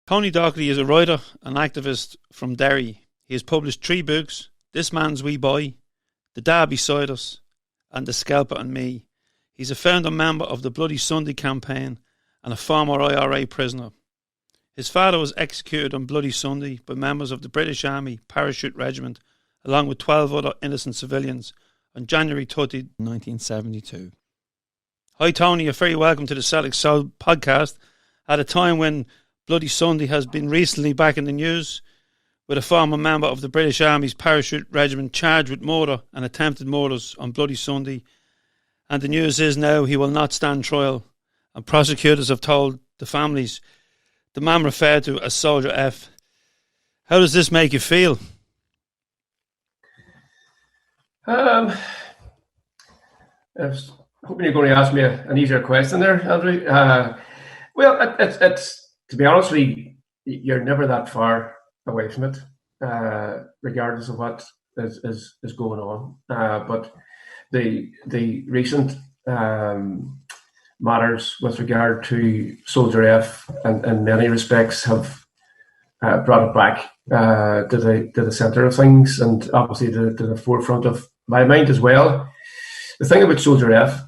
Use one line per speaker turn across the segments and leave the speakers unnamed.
Tony Doherty is a writer and activist from Derry. He has published 3 books: This Man's Wee Boy, The Dad Beside Us, and The Skelper and Me. He's a founder member of the Bloody Sunday campaign and a former IRA prisoner. His father was executed on Bloody Sunday by members of the British Army Parachute Regiment, along with 12 other innocent civilians, on January 30, 1972. Hi Tony, you're very welcome to the Celtic Soul podcast at a time when Bloody Sunday has been recently back in the news, with a former member of the British Army's Parachute Regiment charged with murder and attempted murders on Bloody Sunday. And the news is now he will not stand trial, and prosecutors have told the families the man referred to as Soldier F. How does this make you feel?
I was hoping you're going to ask me an easier question there, Andrew. Well, it's to be honest with you, you're never that far away from it, regardless of what is going on. But the recent matters with regard to Soldier F, and in many respects, have brought it back to the centre of things, and obviously to the forefront of my mind as well. The thing about Soldier F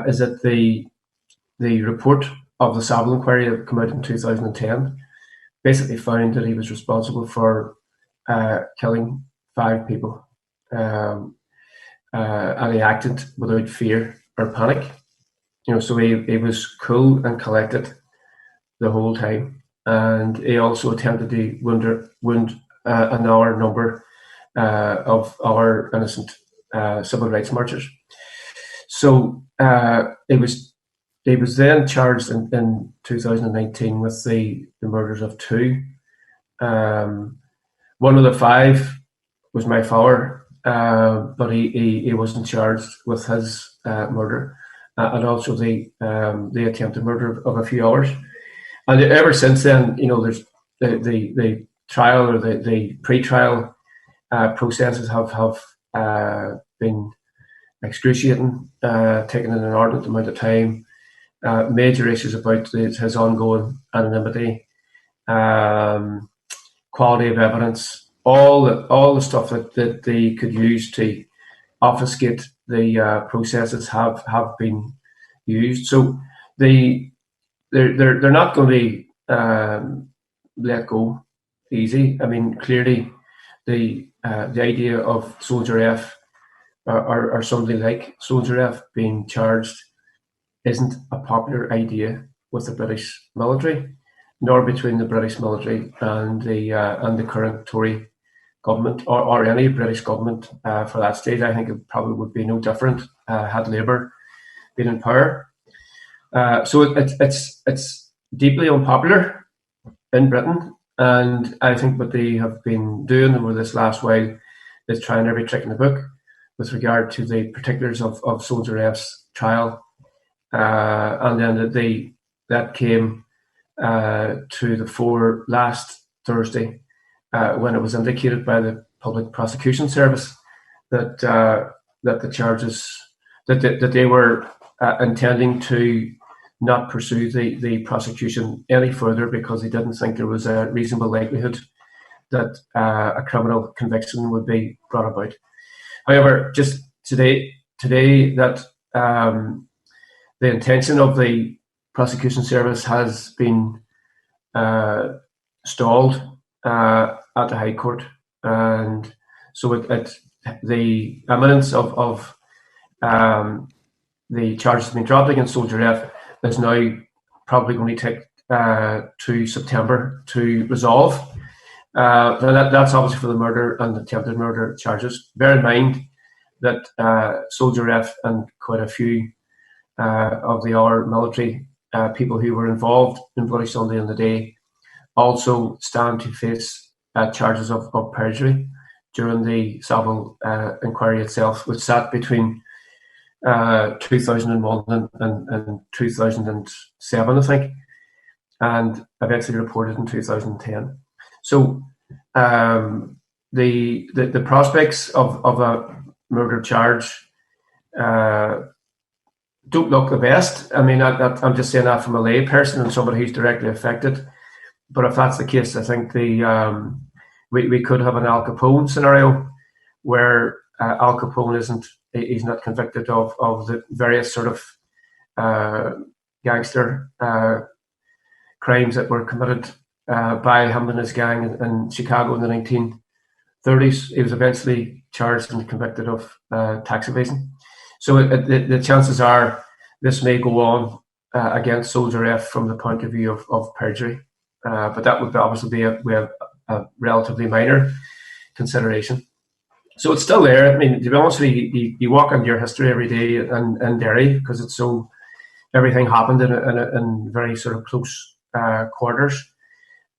is that the report of the Savile inquiry that came out in 2010 basically found that he was responsible for killing 5 people, and he acted without fear or panic. So he was cool and collected the whole time, and he also attempted to wound another number of our innocent civil rights marchers. So he was then charged in 2019 with the murders of 2. One of the 5 was my father, but he wasn't charged with his murder, and also the attempted murder of a few others. And ever since then, there's the trial or the pre-trial processes have been excruciating, taking an inordinate amount of time. Major issues about his ongoing anonymity, quality of evidence, all the stuff that they could use to obfuscate the processes have been used. So they're not going to be let go easy. I mean, clearly the idea of Soldier F or somebody like Soldier F being charged isn't a popular idea with the British military, nor between the British military and the current Tory government, or any British government for that stage. I think it probably would be no different had Labour been in power. So it's deeply unpopular in Britain, and I think what they have been doing over this last while is trying every trick in the book with regard to the particulars of Soldier F's trial. And then that came to the fore last Thursday when it was indicated by the Public Prosecution Service that the charges that they were intending to not pursue the prosecution any further because they didn't think there was a reasonable likelihood that a criminal conviction would be brought about. However, just today that the intention of the prosecution service has been stalled at the High Court, and so the imminence of the charges being dropped against Soldier F is now probably going to take to September to resolve. That's obviously for the murder and attempted murder charges. Bear in mind that Soldier F and quite a few of our military people who were involved in Bloody Sunday on the day also stand to face charges of perjury during the Savile inquiry itself, which sat between 2001 and 2007, I think, and eventually reported in 2010. So the prospects of a murder charge don't look the best. I mean, I'm just saying that from a lay person and somebody who's directly affected but if that's the case, I think we could have an Al Capone scenario where Al Capone he's not convicted of the various sort of gangster crimes that were committed by him and his gang in Chicago in the 1930s. He was eventually charged and convicted of tax evasion. So the chances are this may go on against Soldier F from the point of view of perjury. But that would obviously be a relatively minor consideration. So it's still there. I mean, to be honest with you, you walk into your history every day in Derry because it's so, everything happened in very sort of close quarters.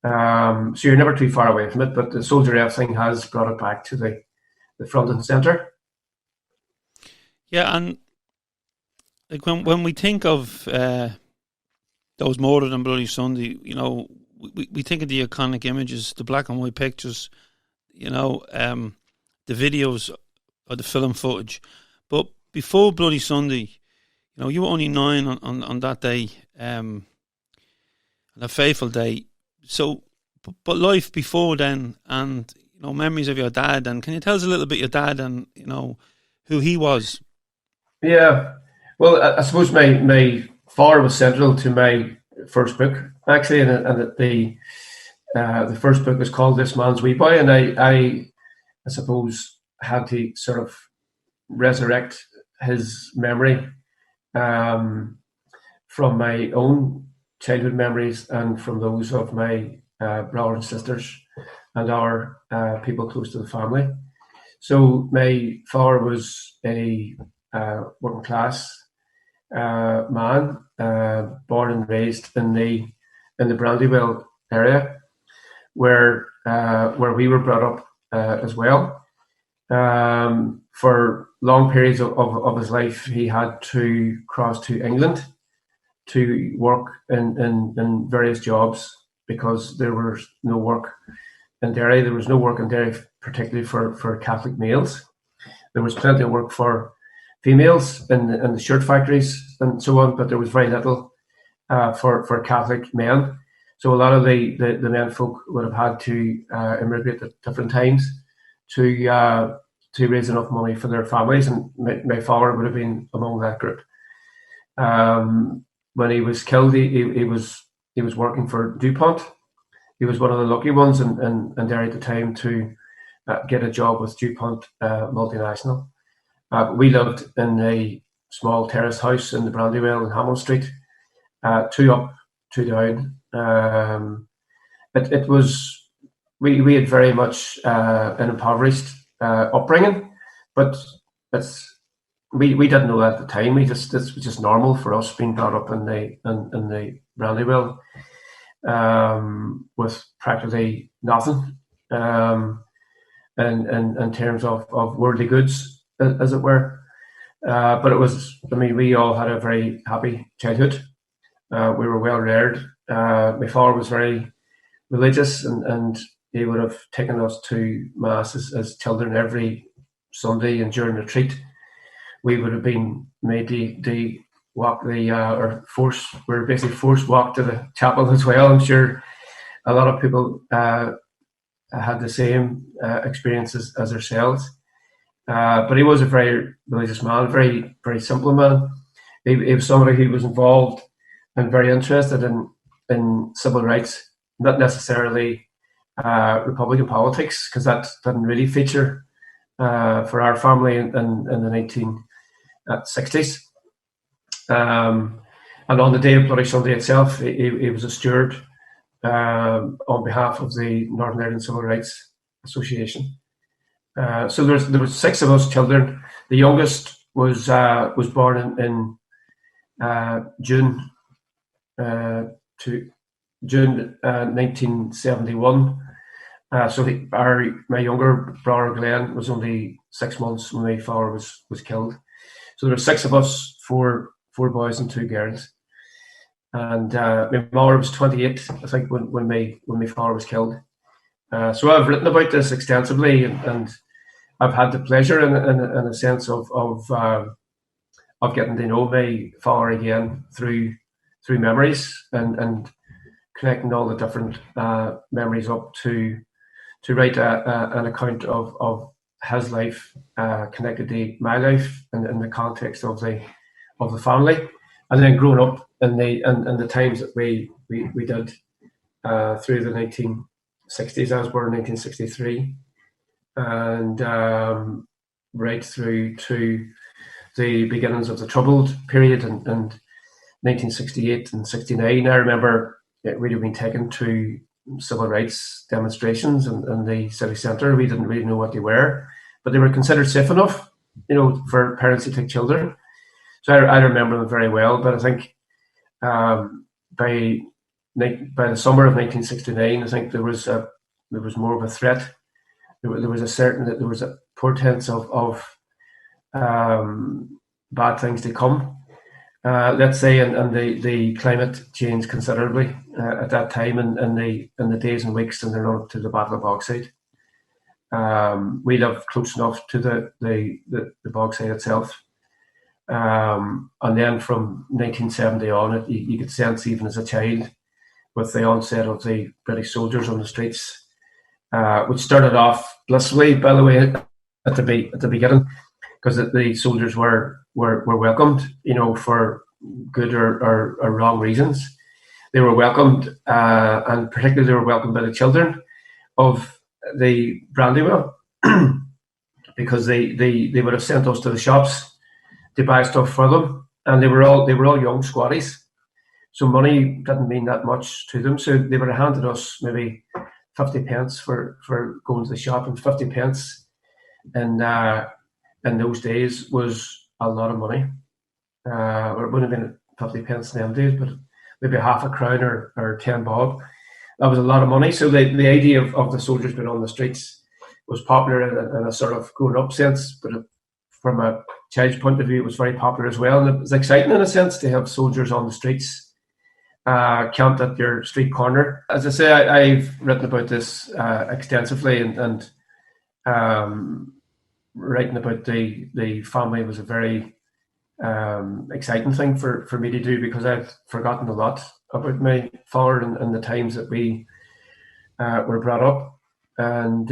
So you're never too far away from it, but the Soldier F thing has brought it back to the front and centre.
Yeah, and like when we think of those murdered on Bloody Sunday, you know, we think of the iconic images, the black and white pictures, you know, the videos or the film footage. But before Bloody Sunday, you know, you were only 9 on that day, on a fateful day. So, but life before then, and you know, memories of your dad. And can you tell us a little bit your dad and you know who he was?
Yeah, well, I suppose my father was central to my first book actually, and the first book was called This Man's Wee Boy, and I suppose had to sort of resurrect his memory from my own childhood memories and from those of my brother and sisters and our people close to the family. So my father was a working class man, born and raised in the Brandywell area, where we were brought up as well. For long periods of his life, he had to cross to England to work in various jobs because there was no work in Derry. There was no work in Derry, particularly for Catholic males. There was plenty of work for females in the shirt factories and so on, but there was very little for Catholic men. So a lot of the men folk would have had to immigrate at different times to raise enough money for their families, and my father would have been among that group. When he was killed, he was working for DuPont. He was one of the lucky ones in Derry at the time to get a job with DuPont multinational. We lived in a small terrace house in the Brandywell in Hamel Street, 2 up, 2 down. It was we had very much an impoverished upbringing, but we didn't know that at the time. This was just normal for us being brought up in the Brandywell with practically nothing in terms of worldly goods, as it were. But it was, I mean, we all had a very happy childhood. We were well reared. My father was very religious, and he would have taken us to mass as children every Sunday, and during retreat we would have been made to walk we were basically forced walk to the chapel as well. I'm sure a lot of people had the same experiences as ourselves. But he was a very religious man, very, very simple man. He was somebody who was involved and very interested in civil rights, not necessarily Republican politics, because that didn't really feature for our family in the 1960s. And on the day of Bloody Sunday itself, he was a steward on behalf of the Northern Ireland Civil Rights Association. So there was 6 of us children. The youngest was born in June 1971. So my younger brother Glenn was only 6 months when my father was killed. So there were 6 of us, four boys and 2 girls. And my mother was 28, I think, when my father was killed. So I've written about this extensively, and I've had the pleasure, in a sense, of getting to know my father again through memories and connecting all the different memories up to write an account of his life connected to my life in the context of the family, and then growing up in the times that we did through the 1960s. I was born in 1963, and right through to the beginnings of the Troubled period and 1968 and 69. I remember it really being taken to civil rights demonstrations in the city centre. We didn't really know what they were, but they were considered safe enough, for parents to take children. So I remember them very well. But I think by the summer of 1969, I think there was more of a threat. There was a portent of bad things to come. Let's say, and the climate changed considerably at that time, in the days and weeks in the run up to the Battle of Bogside. We lived close enough to the Bogside itself, and then from 1970 on, you could sense, even as a child, with the onset of the British soldiers on the streets, which started off blissfully, by the way, at the beginning, because the soldiers were welcomed, for good or wrong reasons. They were welcomed, and particularly they were welcomed by the children of the Brandywell, because they would have sent us to the shops to buy stuff for them, and they were all young squatties, so money didn't mean that much to them. So they would have handed us maybe 50 pence for going to the shop, and 50 pence in those days was a lot of money. Or it wouldn't have been 50 pence in them days, but maybe half a crown or 10 bob. That was a lot of money. So the idea of the soldiers being on the streets was popular in a sort of grown up sense, but from a child's point of view, it was very popular as well. And it was exciting in a sense to have soldiers on the streets, camped at your street corner. As I say, I've written about this extensively, and writing about the family was a very exciting thing for me to do, because I've forgotten a lot about my father and the times that we were brought up. And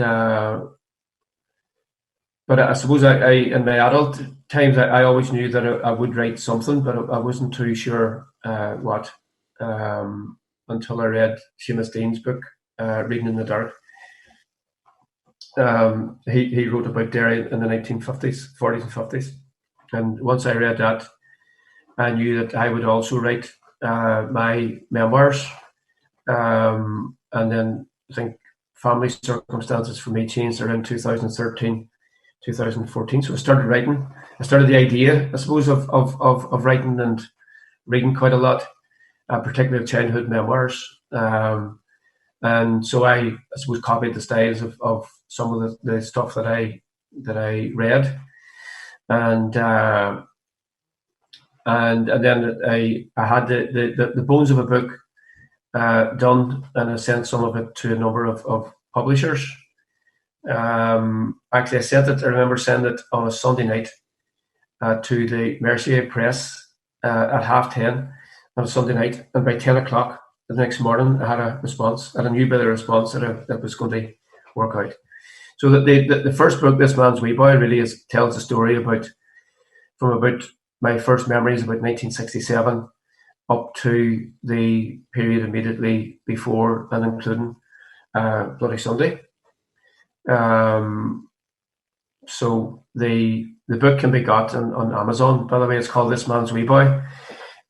but I suppose I in my adult times I always knew that I would write something, but I wasn't too sure what, until I read Seamus Dean's book, Reading in the Dark. He wrote about Derry in the 1940s and 50s. And once I read that, I knew that I would also write my memoirs. And then I think family circumstances for me changed around 2013, 2014. So I started writing. I started the idea, I suppose, of writing and reading quite a lot, particularly of childhood memoirs. And so I suppose copied the styles of some of the stuff that I read. And then I had the bones of a book done, and I sent some of it to a number of publishers. Actually, I remember sending it on a Sunday night to the Mercier Press at 10:30 on a Sunday night, and by 10 o'clock the next morning I had a response, and I knew by the response that was going to work out. So that the first book, This Man's Wee Boy, really tells the story from my first memories about 1967 up to the period immediately before and including Bloody Sunday. So the book can be got on Amazon. By the way, it's called This Man's Wee Boy,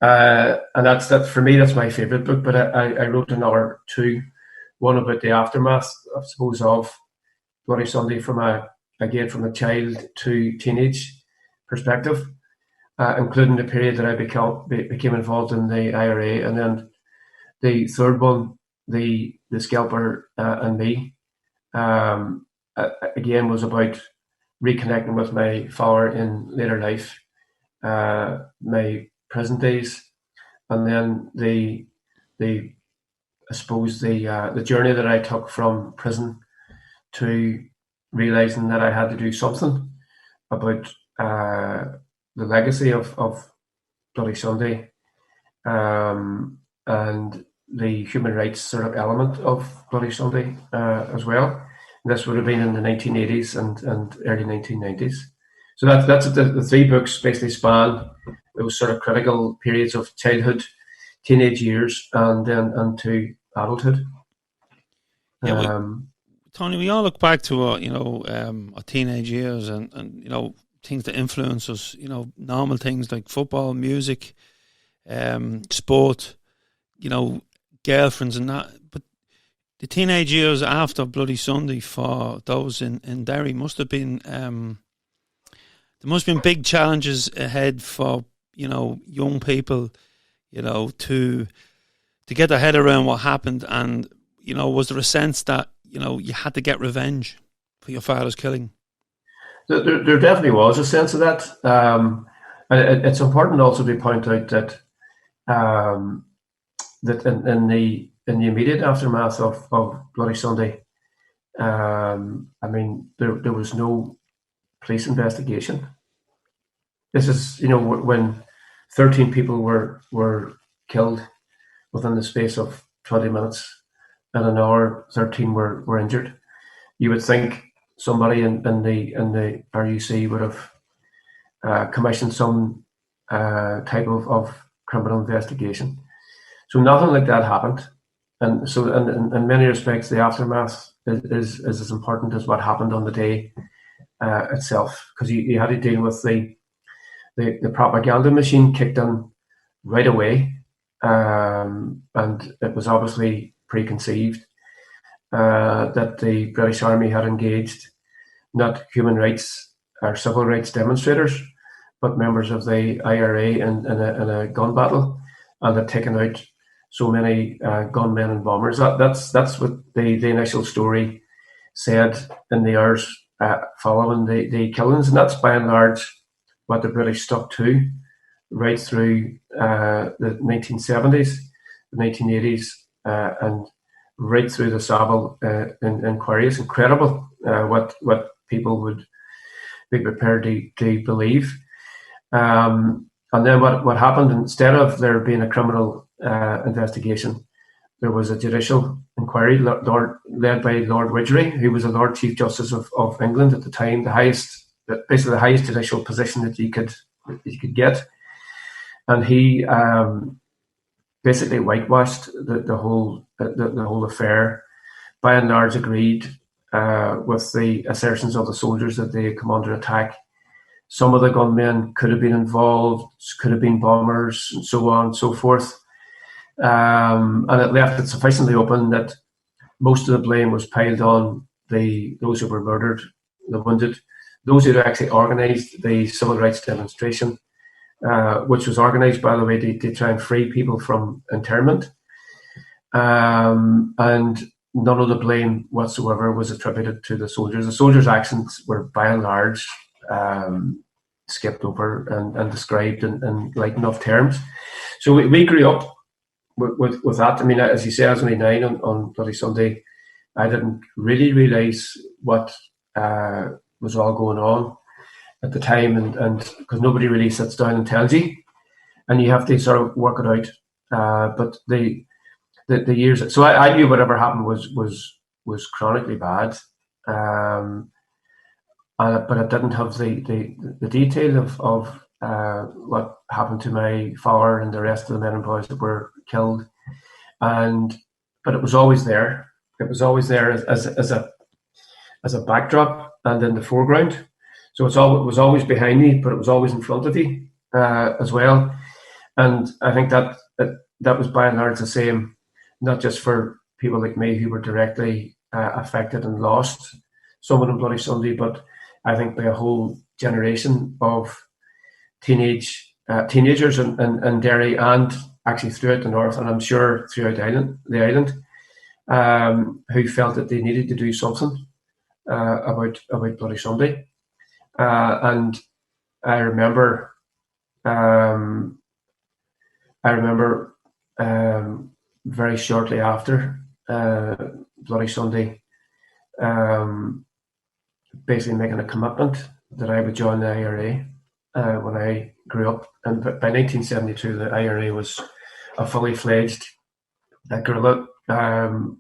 and that's for me. That's my favourite book. But I wrote another two, one about the aftermath, I suppose, of Bloody Sunday from a child to teenage perspective, including the period that I became involved in the IRA, and then the third one, the Skelper and Me, again was about reconnecting with my father in later life, my prison days, and then the journey that I took from prison to realizing that I had to do something about the legacy of Bloody Sunday, and the human rights sort of element of Bloody Sunday as well. And this would have been in the 1980s and early 1990s. So that's the three books basically span those sort of critical periods of childhood, teenage years, and then into adulthood.
Yeah, Tony, we all look back to our teenage years and things that influence us. Normal things like football, music, sport, girlfriends and that. But the teenage years after Bloody Sunday for those in Derry must have been there must have been big challenges ahead for young people, to get their head around what happened. And was there a sense that you had to get revenge for your father's killing?
There definitely was a sense of that. And it's important also to point out that that in the immediate aftermath of Bloody Sunday, there was no police investigation. This is when 13 people were killed within the space of 20 minutes, and an hour 13 were injured. You would think somebody in the RUC would have commissioned some type of criminal investigation. So nothing like that happened. And so in many respects, the aftermath is as important as what happened on the day itself, because you had to deal with the propaganda machine kicked in right away, and it was obviously preconceived that the British Army had engaged not human rights or civil rights demonstrators, but members of the IRA in a gun battle, and had taken out so many gunmen and bombers. That's what the initial story said in the hours following the killings, and that's by and large what the British stuck to right through the 1970s, the 1980s, and right through the Savile inquiry. It's incredible what people would be prepared to believe. And then what happened, instead of there being a criminal investigation, there was a judicial inquiry led by Lord Widgery, who was the Lord Chief Justice of England at the time, basically the highest judicial position that you could get. And he basically whitewashed the whole affair. By and large, agreed with the assertions of the soldiers that they had come under attack. Some of the gunmen could have been involved, could have been bombers, and so on and so forth. And it left it sufficiently open that most of the blame was piled on those who were murdered, the wounded, those who had actually organised the civil rights demonstration, which was organised, by the way, to try and free people from internment. And none of the blame whatsoever was attributed to the soldiers. The soldiers' actions were, by and large, skipped over and described in light enough terms. So we grew up with that. I mean, as you say, I was only 9 on Bloody Sunday. I didn't really realise what was all going on at the time, and because nobody really sits down and tells you, and you have to sort of work it out. But the years, so I knew whatever happened was chronically bad, but I didn't have the detail of what happened to my father and the rest of the men and boys that were killed, but it was always there. It was always there as a backdrop and in the foreground. So it was always behind me, but it was always in front of you as well. And I think that was by and large the same, not just for people like me who were directly affected and lost someone on Bloody Sunday, but I think by a whole generation of teenagers in Derry and actually throughout the north, and I'm sure throughout the island, who felt that they needed to do something about Bloody Sunday. And I remember very shortly after Bloody Sunday, basically making a commitment that I would join the IRA when I grew up. And by 1972, the IRA was a fully fledged guerrilla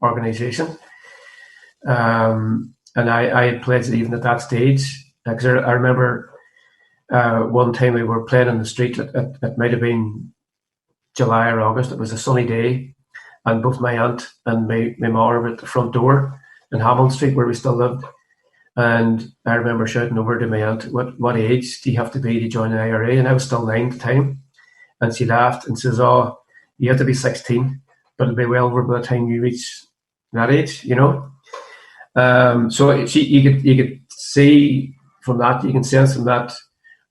organisation. And I had pledged it even at that stage. Because I remember one time we were playing in the street. It might have been July or August. It was a sunny day, and both my aunt and my mum were at the front door in Hamilton Street, where we still lived. And I remember shouting over to my aunt, what age do you have to be to join the IRA? And I was still 9 at the time. And she laughed and says, oh, you have to be 16, but it'll be well over by the time you reach that age, you know. So you could see from that, you can sense from that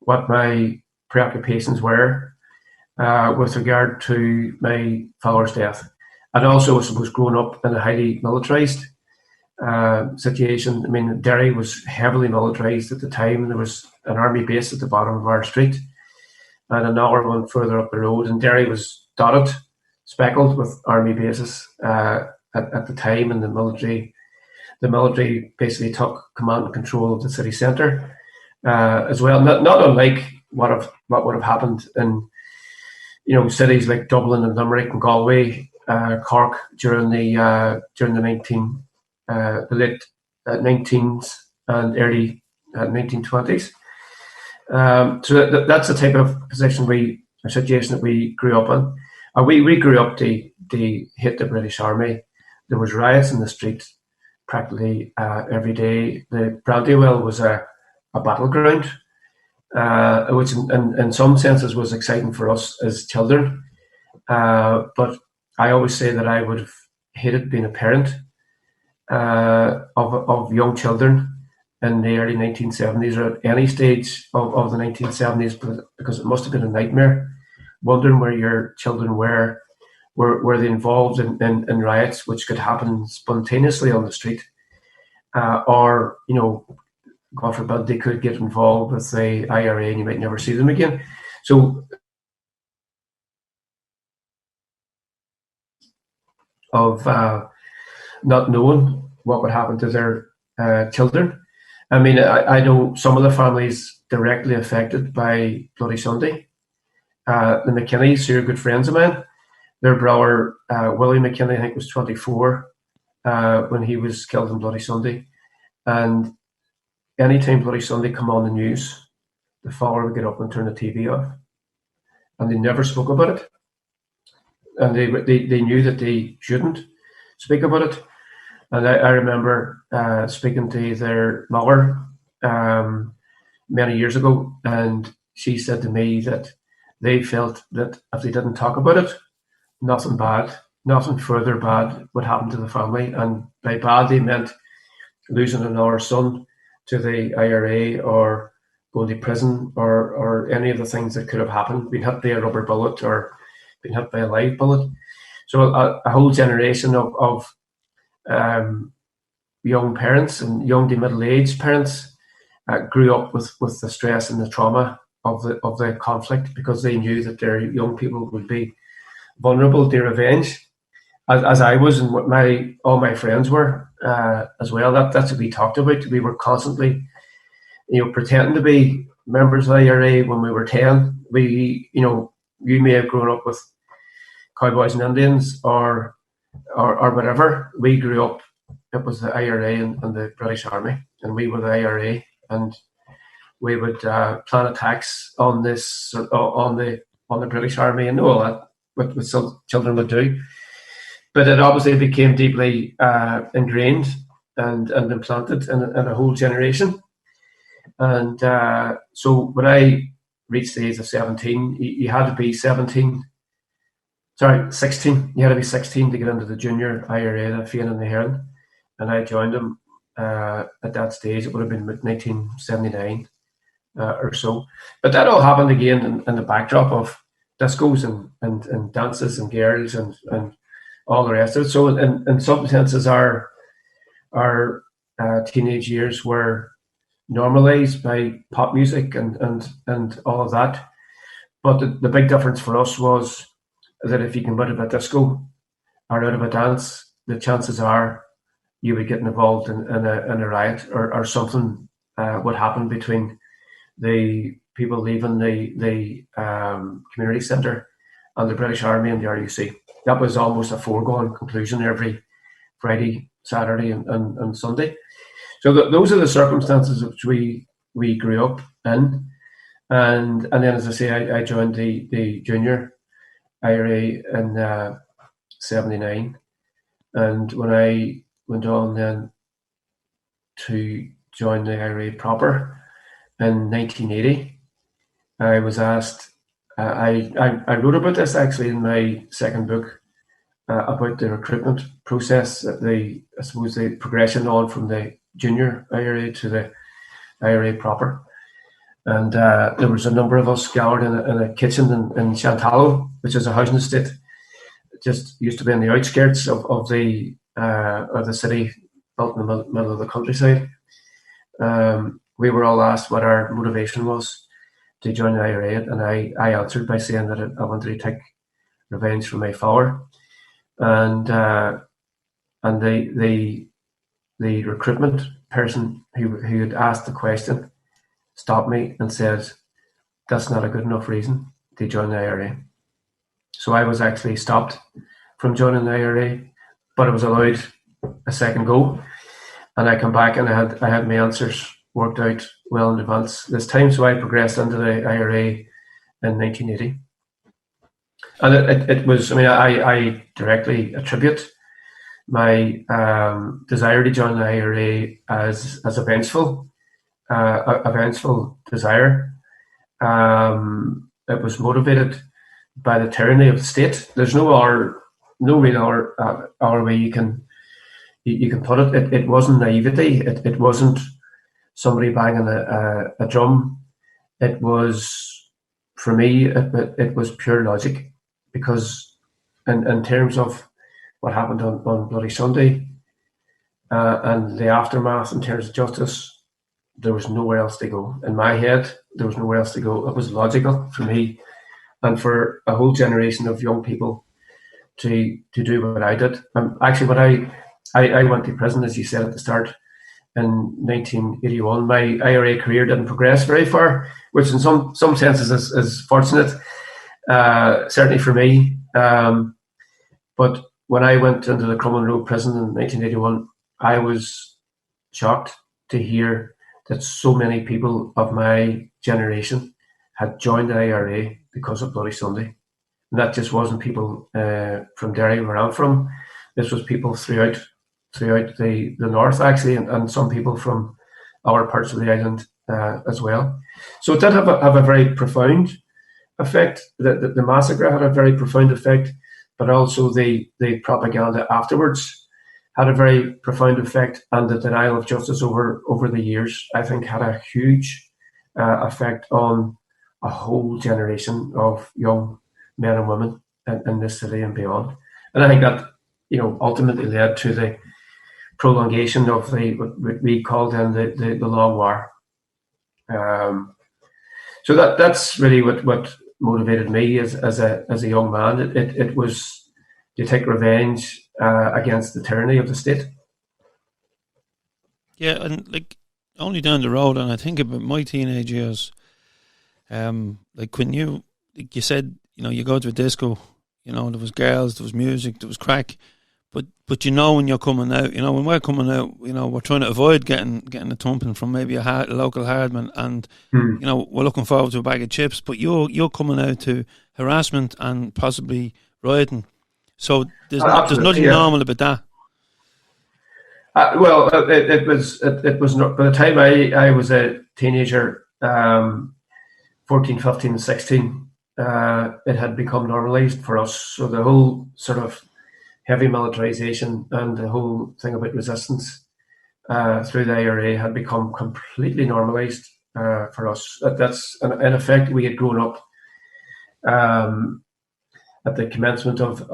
what my preoccupations were with regard to my father's death. And also, I suppose, growing up in a highly militarised situation. I mean, Derry was heavily militarised at the time. There was an army base at the bottom of our street and another one further up the road. And Derry was dotted, speckled with army bases at the time, and the military basically took command and control of the city centre as well. Not unlike what would have happened in cities like Dublin and Limerick and Galway, Cork during the late 19s and early 1920s. So that's the type of situation that we grew up in. We grew up to hit the British Army. There was riots in the street practically every day. The Brandywell was a battleground, which in some senses was exciting for us as children. But I always say that I would have hated being a parent of young children in the early 1970s or at any stage of the 1970s, because it must have been a nightmare, wondering where your children were they involved in riots which could happen spontaneously on the street, or God forbid they could get involved with the IRA and you might never see them again. So of not knowing what would happen to their children. I mean, I know some of the families directly affected by Bloody Sunday. The McKinneys, who are good friends of mine, their brother, Willie McKinney, I think was 24 when he was killed on Bloody Sunday. And anytime Bloody Sunday come on the news, the father would get up and turn the TV off. And they never spoke about it. And they knew that they shouldn't speak about it. And I remember speaking to their mother many years ago, and she said to me that they felt that if they didn't talk about it, nothing further bad would happen to the family. And by bad, they meant losing another son to the IRA or going to prison or any of the things that could have happened, being hit by a rubber bullet or being hit by a live bullet. So a whole generation of young parents and young to middle-aged parents grew up with the stress and the trauma of the conflict, because they knew that their young people would be vulnerable to revenge, as I was, and what all my friends were as well. That's what we talked about. We were constantly, pretending to be members of the IRA when we were 10. You may have grown up with cowboys and Indians or whatever. We grew up, it was the IRA and the British Army, and we were the IRA, and we would plan attacks on the British Army and all that, what some children would do. But it obviously became deeply ingrained and implanted in a whole generation. And so when I reached the age of 17, you had to be 16. You had to be 16 to get into the junior IRA, the Fianna and the Heron. And I joined them at that stage. It would have been 1979 or so. But that all happened again in the backdrop of discos and dances and girls and all the rest of it. So in some senses, our teenage years were normalized by pop music and all of that. But the big difference for us was that if you can out of a disco or out of a dance, the chances are you would get involved in a riot or something would happen between the people leaving the community centre and the British Army and the RUC. That was almost a foregone conclusion every Friday, Saturday, and Sunday. So those are the circumstances which we grew up in. And then, as I say, I joined the junior IRA in 79. And when I went on then to join the IRA proper in 1980, I was asked, I wrote about this actually in my second book, about the recruitment process, I suppose the progression on from the junior IRA to the IRA proper. And there was a number of us gathered in a kitchen in Chantallow, which is a housing estate. It just used to be on the outskirts of the city, built in the middle of the countryside. We were all asked what our motivation was to join the IRA, and I answered by saying that I wanted to take revenge for my father. And the recruitment person who had asked the question stopped me and said, "That's not a good enough reason to join the IRA." So I was actually stopped from joining the IRA, but I was allowed a second go, and I come back and I had my answers worked out well in advance this time. So I progressed into the IRA in 1980. And it was, I mean, I directly attribute my desire to join the IRA as a vengeful desire. It was motivated by the tyranny of the state. There's no real other way you can put it. It wasn't naivety. It wasn't somebody banging a drum. It was, for me, it was pure logic. Because in terms of what happened on Bloody Sunday and the aftermath in terms of justice, there was nowhere else to go. In my head, there was nowhere else to go. It was logical for me and for a whole generation of young people to do what I did. Actually, when I went to prison, as you said at the start, in 1981, my IRA career didn't progress very far, which in some senses is fortunate. Certainly for me. But when I went into the Crumlin Road prison in 1981, I was shocked to hear that so many people of my generation had joined the IRA because of Bloody Sunday. And that just wasn't people from Derry, where I'm from. This was people throughout the north, actually, and some people from other parts of the island as well. So it did have a very profound effect. The massacre had a very profound effect, but also the propaganda afterwards had a very profound effect, and the denial of justice over the years, I think, had a huge effect on a whole generation of young men and women in this city and beyond. And I think that, ultimately led to the prolongation of what we called then the Long War. So that's really what motivated me as a young man. It was to take revenge against the tyranny of the state.
Yeah, and only down the road, and I think about my teenage years. When you said, you go to a disco, there was girls, there was music, there was crack, but when you're coming out, when we're coming out, we're trying to avoid getting a thumping from maybe a local hardman, and we're looking forward to a bag of chips. But you're coming out to harassment and possibly rioting. So there's nothing normal about that.
Well, it was not. By the time I was a teenager, 14, 15, 16, it had become normalised for us. So the whole sort of heavy militarisation and the whole thing about resistance through the IRA had become completely normalised for us. That's in effect, we had grown up at the commencement of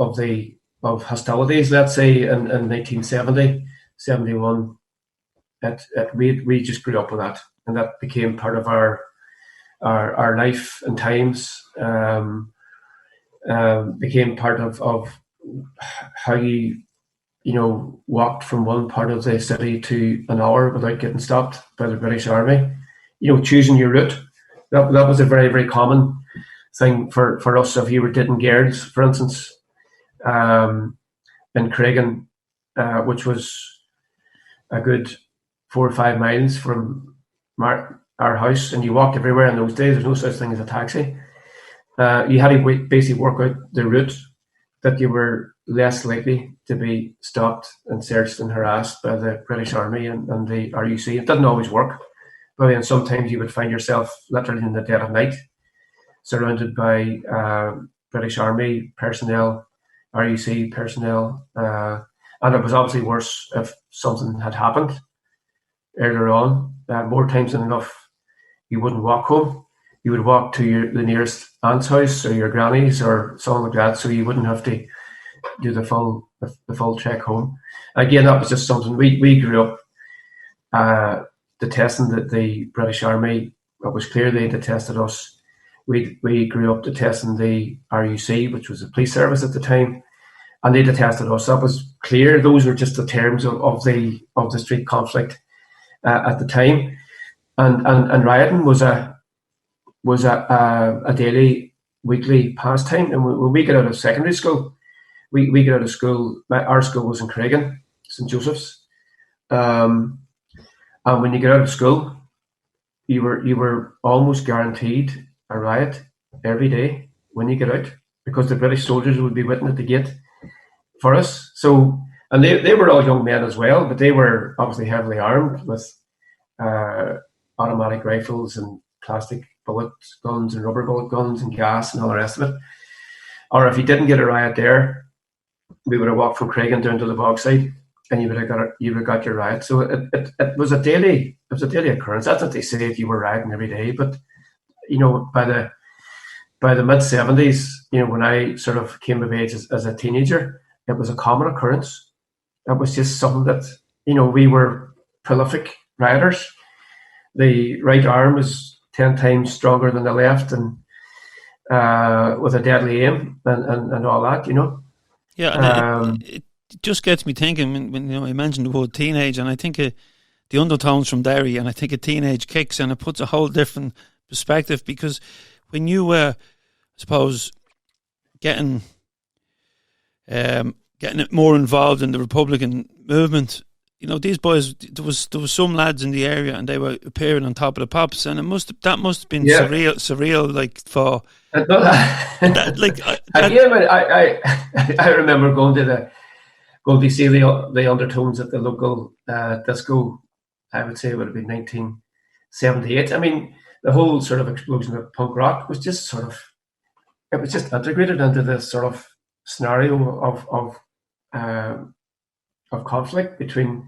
hostilities, let's say in 1970, 71. We just grew up with that, and that became part of our life and times. Became part of how you walked from one part of the city to another without getting stopped by the British Army. Choosing your route. That was a very, very common thing for us. If you were dating girls, for instance, in Craigan, which was a good 4 or 5 miles from our house, and you walked everywhere in those days. There's no such thing as a taxi. You had to basically work out the route that you were less likely to be stopped and searched and harassed by the British Army and the RUC. It didn't always work, but then sometimes you would find yourself literally in the dead of night, surrounded by British Army personnel, RUC personnel, and it was obviously worse if something had happened earlier on. More times than enough, you wouldn't walk home. You would walk to the nearest aunt's house or your granny's or something like that, so you wouldn't have to do the full trek home. Again, that was just something we grew up detesting the British Army. It was clear they detested us. We grew up detesting the RUC, which was the police service at the time, and they detested us. That was clear. Those were just the terms of the street conflict at the time, and rioting was a daily, weekly pastime. And when we get out of secondary school, we get out of school. Our school was in Craigan, St Joseph's, and when you get out of school, you were almost guaranteed a riot every day when you get out, because the British soldiers would be waiting at the gate for us. So, and they were all young men as well, but they were obviously heavily armed with automatic rifles and plastic bullet guns and rubber bullet guns and gas and all the rest of it. Or if you didn't get a riot there, we would have walked from Craigan down to the Bogside, and you would have got your riot. So it was a daily occurrence. That's what they say if you were rioting every day. But by the mid-70s, when I sort of came of age as a teenager, it was a common occurrence. It was just something that we were prolific rioters. The right arm was 10 times stronger than the left, and with a deadly aim and all that,
Yeah, and it just gets me thinking when I mentioned the word teenage, and I think the undertones from Derry, and I think a teenage kicks, and it puts a whole different perspective, because when you were, I suppose, getting it more involved in the Republican movement, these boys, there was some lads in the area, and they were appearing on Top of the Pops, and that must have been surreal, like for that, like
I remember going to see the undertones at the local disco. I would say it would have been 1978. I mean, the whole sort of explosion of punk rock was just integrated into this sort of scenario of conflict between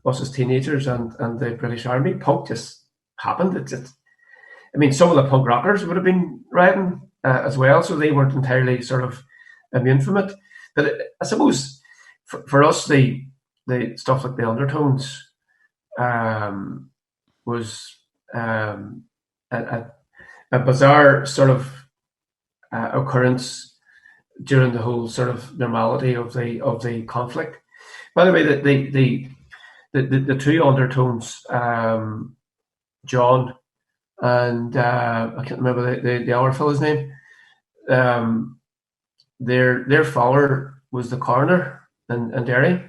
us as teenagers and the British Army. Punk just happened. Some of the punk rockers would have been rioting as well, so they weren't entirely sort of immune from it. But I suppose for us, the stuff like the undertones was a bizarre sort of occurrence during the whole sort of normality of the conflict. By the way, the two undertones, John and I can't remember the other fellow's name. Their follower was the coroner in Derry,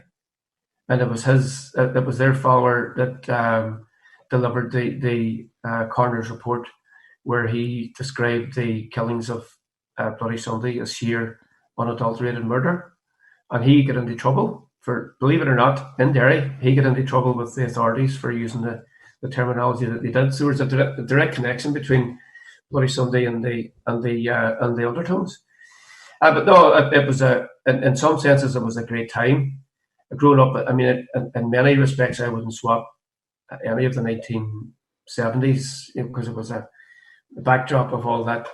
and it was their follower that delivered the coroner's report, where he described the killings of Bloody Sunday as sheer unadulterated murder, and he got into trouble for, believe it or not, in Derry, he got into trouble with the authorities for using the terminology that they did. So there's a direct connection between Bloody Sunday and the undertones. But no, it was in some senses it was a great time. Growing up, in many respects, I wouldn't swap any of the 1970s, because it was a backdrop of all that,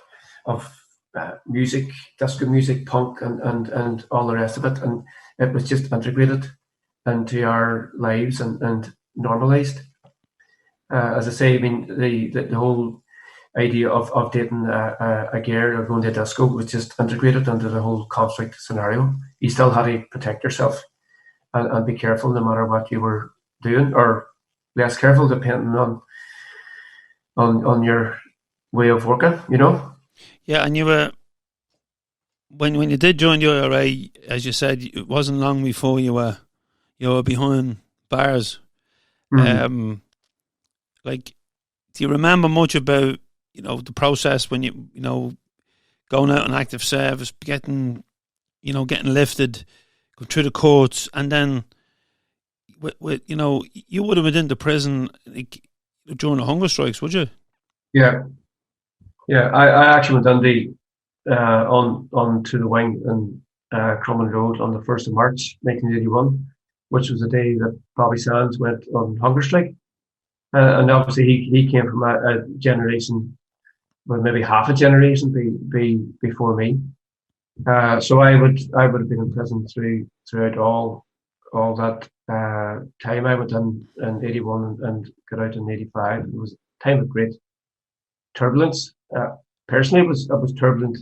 of music, disco music, punk, and all the rest of it, and it was just integrated into our lives and normalized. As I say, the whole idea of dating a girl or going to a disco was just integrated into the whole conflict scenario. You still had to protect yourself and be careful no matter what you were doing, or less careful depending on your way of working,
Yeah, and you were when you did join the IRA, as you said, it wasn't long before you were behind bars.
Mm.
Um, like, do you remember much about the process when you know going out on active service, getting lifted, go through the courts, and then with you would have been into prison like, during the hunger strikes, would you?
Yeah, yeah. I actually went on to the wing in Crumlin Road on the 1st of March 1981, which was the day that Bobby Sands went on hunger strike. And obviously he came from a generation, well, maybe half a generation before me. So I would have been in prison throughout all that time. I went in 81 and got out in 85. It was a time of great turbulence. Personally, it was turbulent.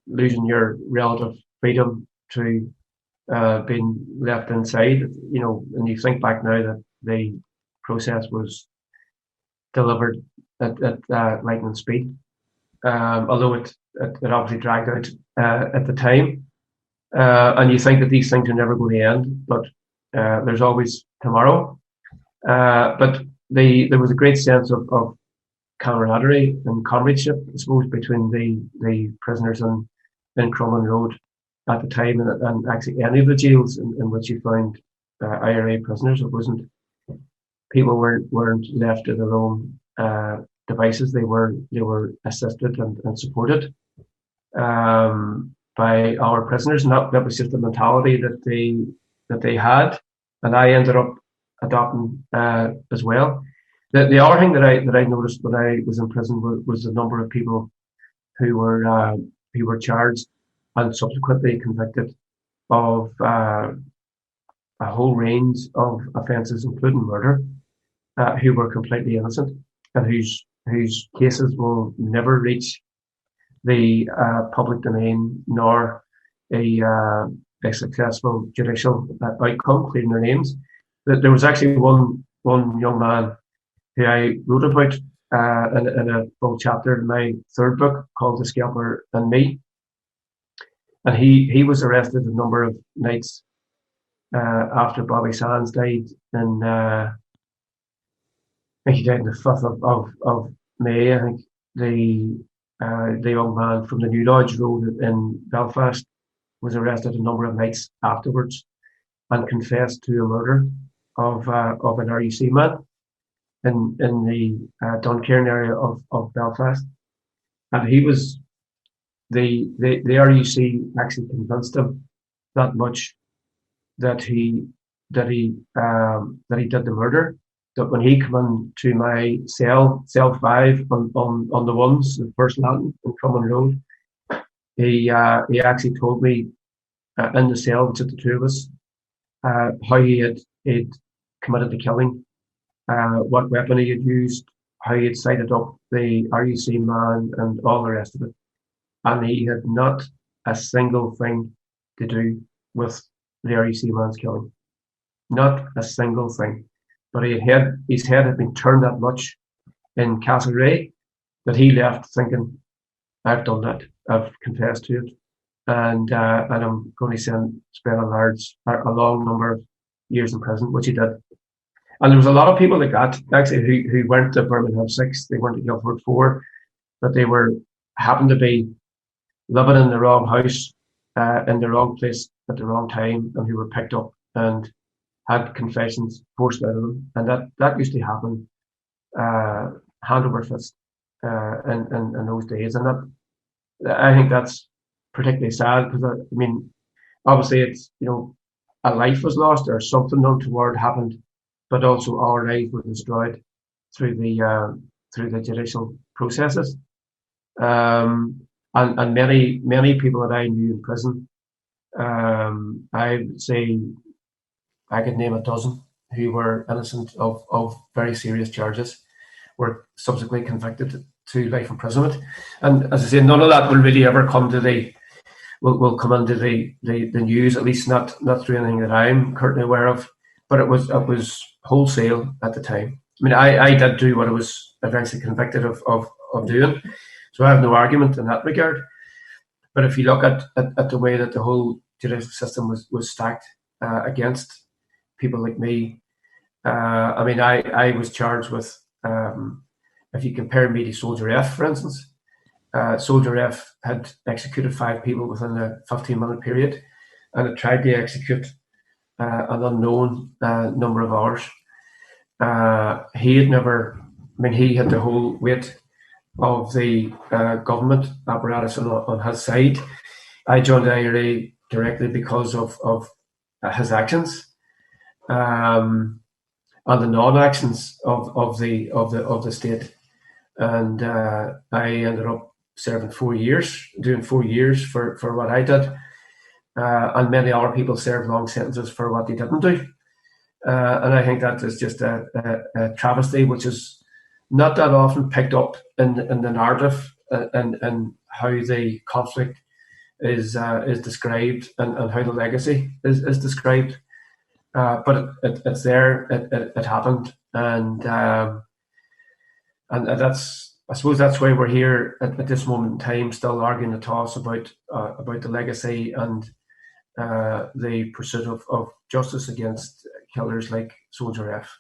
Losing your relative freedom to being left inside. And you think back now that the process was delivered at lightning speed, although it obviously dragged out at the time. And you think that these things are never going to end, but there's always tomorrow. But there was a great sense of camaraderie and comradeship, I suppose, between the prisoners in Crumlin Road at the time, and actually any of the jails in which you found IRA prisoners. It wasn't people weren't left to their own devices. They were assisted and supported by our prisoners, and that was just the mentality that they had, and I ended up adopting as well. The other thing that I noticed when I was in prison was the number of people who were charged and subsequently convicted of a whole range of offences, including murder, who were completely innocent and whose cases will never reach the public domain nor a successful judicial outcome, clearing their names. There was actually one young man who I wrote about in a full chapter in my third book called The Skelper and Me. And he was arrested a number of nights after Bobby Sands died. And I think he died on the 5th of May. I think the young man from the New Lodge Road in Belfast was arrested a number of nights afterwards and confessed to a murder of an RUC man in the Duncairn area of Belfast. And he was the RUC actually convinced him that much that he did the murder. That when he came into my cell 5 on the ones, the first landing in Crumlin Road, he actually told me in the cell, which is the two of us, how he'd committed the killing, what weapon he had used, how he had sighted up the RUC man, and all the rest of it. And he had not a single thing to do with the RUC man's killing. Not a single thing. But his head had been turned that much in Castlereagh that he left thinking, I've done that. I've confessed to it. And I'm going to spend a long number of years in prison, which he did. And there was a lot of people like that, actually, who weren't at Birmingham 6, they weren't at Guildford 4, but they happened to be living in the wrong house, in the wrong place at the wrong time, and who were picked up and had confessions forced out of them. And that used to happen hand over fist in those days. And I think that's particularly sad because, I mean, obviously it's, a life was lost or something untoward happened, but also our lives were destroyed through the judicial processes. And many people that I knew in prison, I would say I could name a dozen who were innocent of very serious charges, were subsequently convicted to life imprisonment. And as I say, none of that will really ever come to will come into the news, at least not through anything that I'm currently aware of. But it was wholesale at the time. I mean, I did do what I was eventually convicted of doing, So I have no argument in that regard. But if you look at the way that the whole judicial system was stacked against people like me, I mean, I was charged with, if you compare me to Soldier F, for instance, Soldier F had executed 5 people within a 15-minute period, and it tried to execute an unknown number of hours. He had never, I mean, he had the whole weight of the government apparatus on his side. I joined the IRA directly because of his actions and the non-actions of the state, and I ended up serving 4 years, doing 4 years for what I did, and many other people served long sentences for what they didn't do. And I think that is just a travesty, which is not that often picked up in the narrative and how the conflict is described and how the legacy is described. But it's there. It happened, and that's, I suppose that's why we're here at this moment in time, still arguing the toss about the legacy and the pursuit of justice against killers like Soldier F.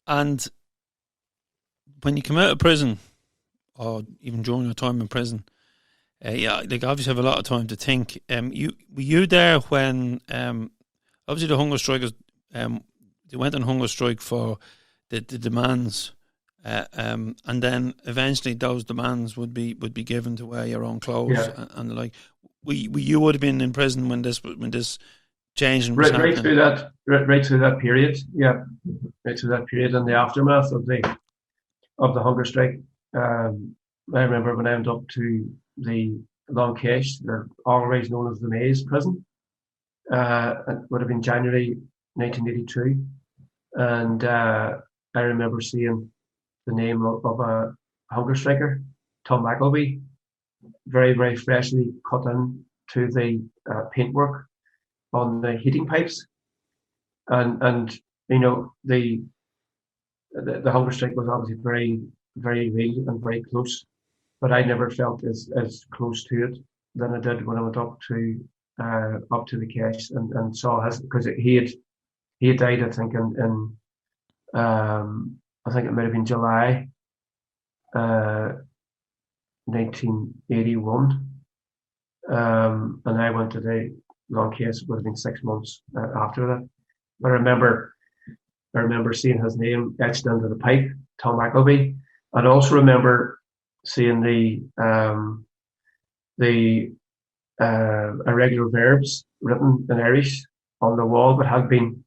And when you come out of prison, or even during your time in prison, like obviously have a lot of time to think. Were you there when obviously the hunger strikers they went on hunger strike for the demands, and then eventually those demands would be given to wear your own clothes and the like. You would have been in prison when this change was happening.
Right through that period, right through that period, and the aftermath of the hunger strike. I remember when I went up to the Long Kesh, they're always known as the Maze prison. It would have been January 1982, and I remember seeing the name of a hunger striker, Tom McElvey, very, very freshly cut in to the paintwork on the heating pipes, and you know the hunger strike was obviously very, very real and very close, but I never felt as close to it than I did when I went up to the Kesh and saw his, because he had died, I think in I think it might have been July 1981, and I went to the Long Kesh. It would have been 6 months after that. But I remember seeing his name etched into the pipe, Tom McElvey, and also remember seeing the irregular verbs written in Irish on the wall that had been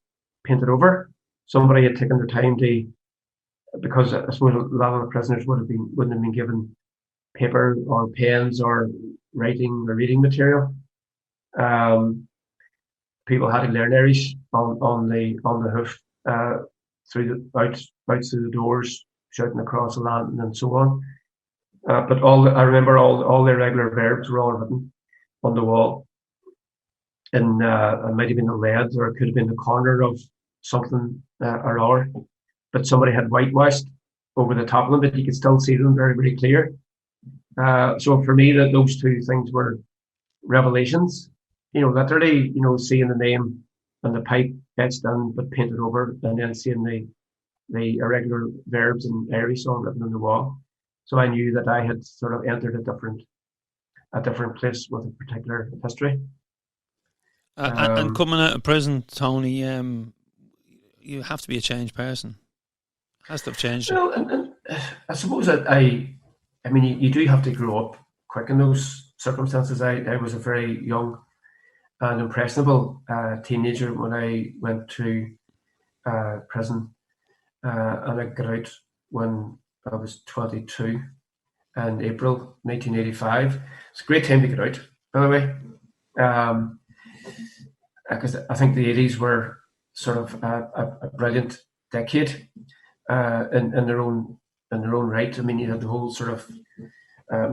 painted over. Somebody had taken the time to, because I suppose a lot of the prisoners wouldn't have been given paper or pens or writing or reading material. People had to learn Irish on the hoof out through the doors, shouting across the land and so on. But I remember all the irregular verbs were all written on the wall, and it might have been the lead, or it could have been the corner of something or other. But somebody had whitewashed over the top of them, but you could still see them very, very clear. So for me, that those two things were revelations. Literally, seeing the name and the pipe etched in but painted over, and then seeing the irregular verbs in Irish all written on the wall. So I knew that I had sort of entered a different place with a particular history.
And coming out of prison, Tony, you have to be a changed person. It has to have changed.
Well, and I suppose that I mean, you do have to grow up quick in those circumstances. I was a very young and impressionable teenager when I went to prison, and I got out when I was 22 in April 1985. It's a great time to get out, by the way, because I think the 80s were sort of a brilliant decade in their own right. I mean, you had the whole sort of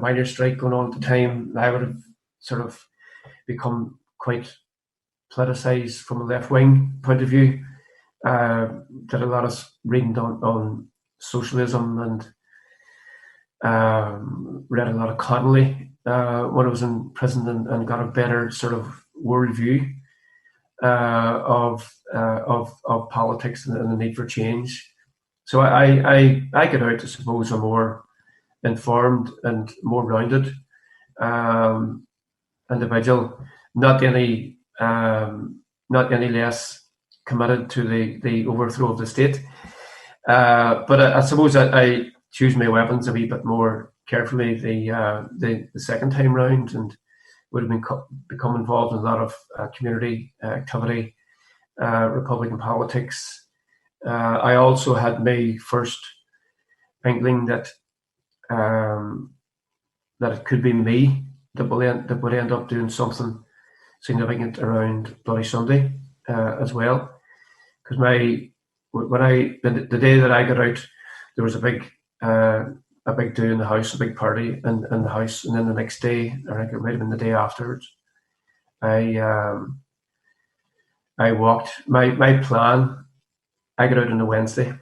miners' strike going on at the time. I would have sort of become quite politicized from a left-wing point of view. Did a lot of reading on socialism and read a lot of Connolly when I was in prison, and got a better sort of worldview of politics and the need for change. So I get out, I suppose, a more informed and more rounded individual, not any less committed to the overthrow of the state. But I suppose I choose my weapons a wee bit more carefully the second time round, and would have become involved in a lot of community activity, Republican politics. I also had my first inkling that it could be me that would end up doing something significant around Bloody Sunday as well. Because the day that I got out, there was a big do in the house, a big party in the house, and then the next day, or I think it might have been the day afterwards, I walked. My plan, I got out on the Wednesday,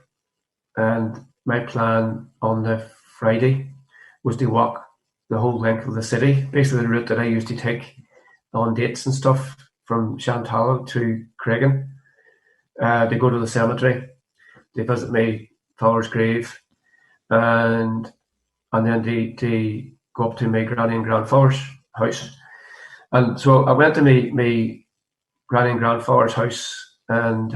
and my plan on the Friday was to walk the whole length of the city, basically the route that I used to take on dates and stuff from Shantallow to Cregan. They go to the cemetery, they visit my father's grave, and then they go up to my granny and grandfather's house. And so I went to my granny and grandfather's house, and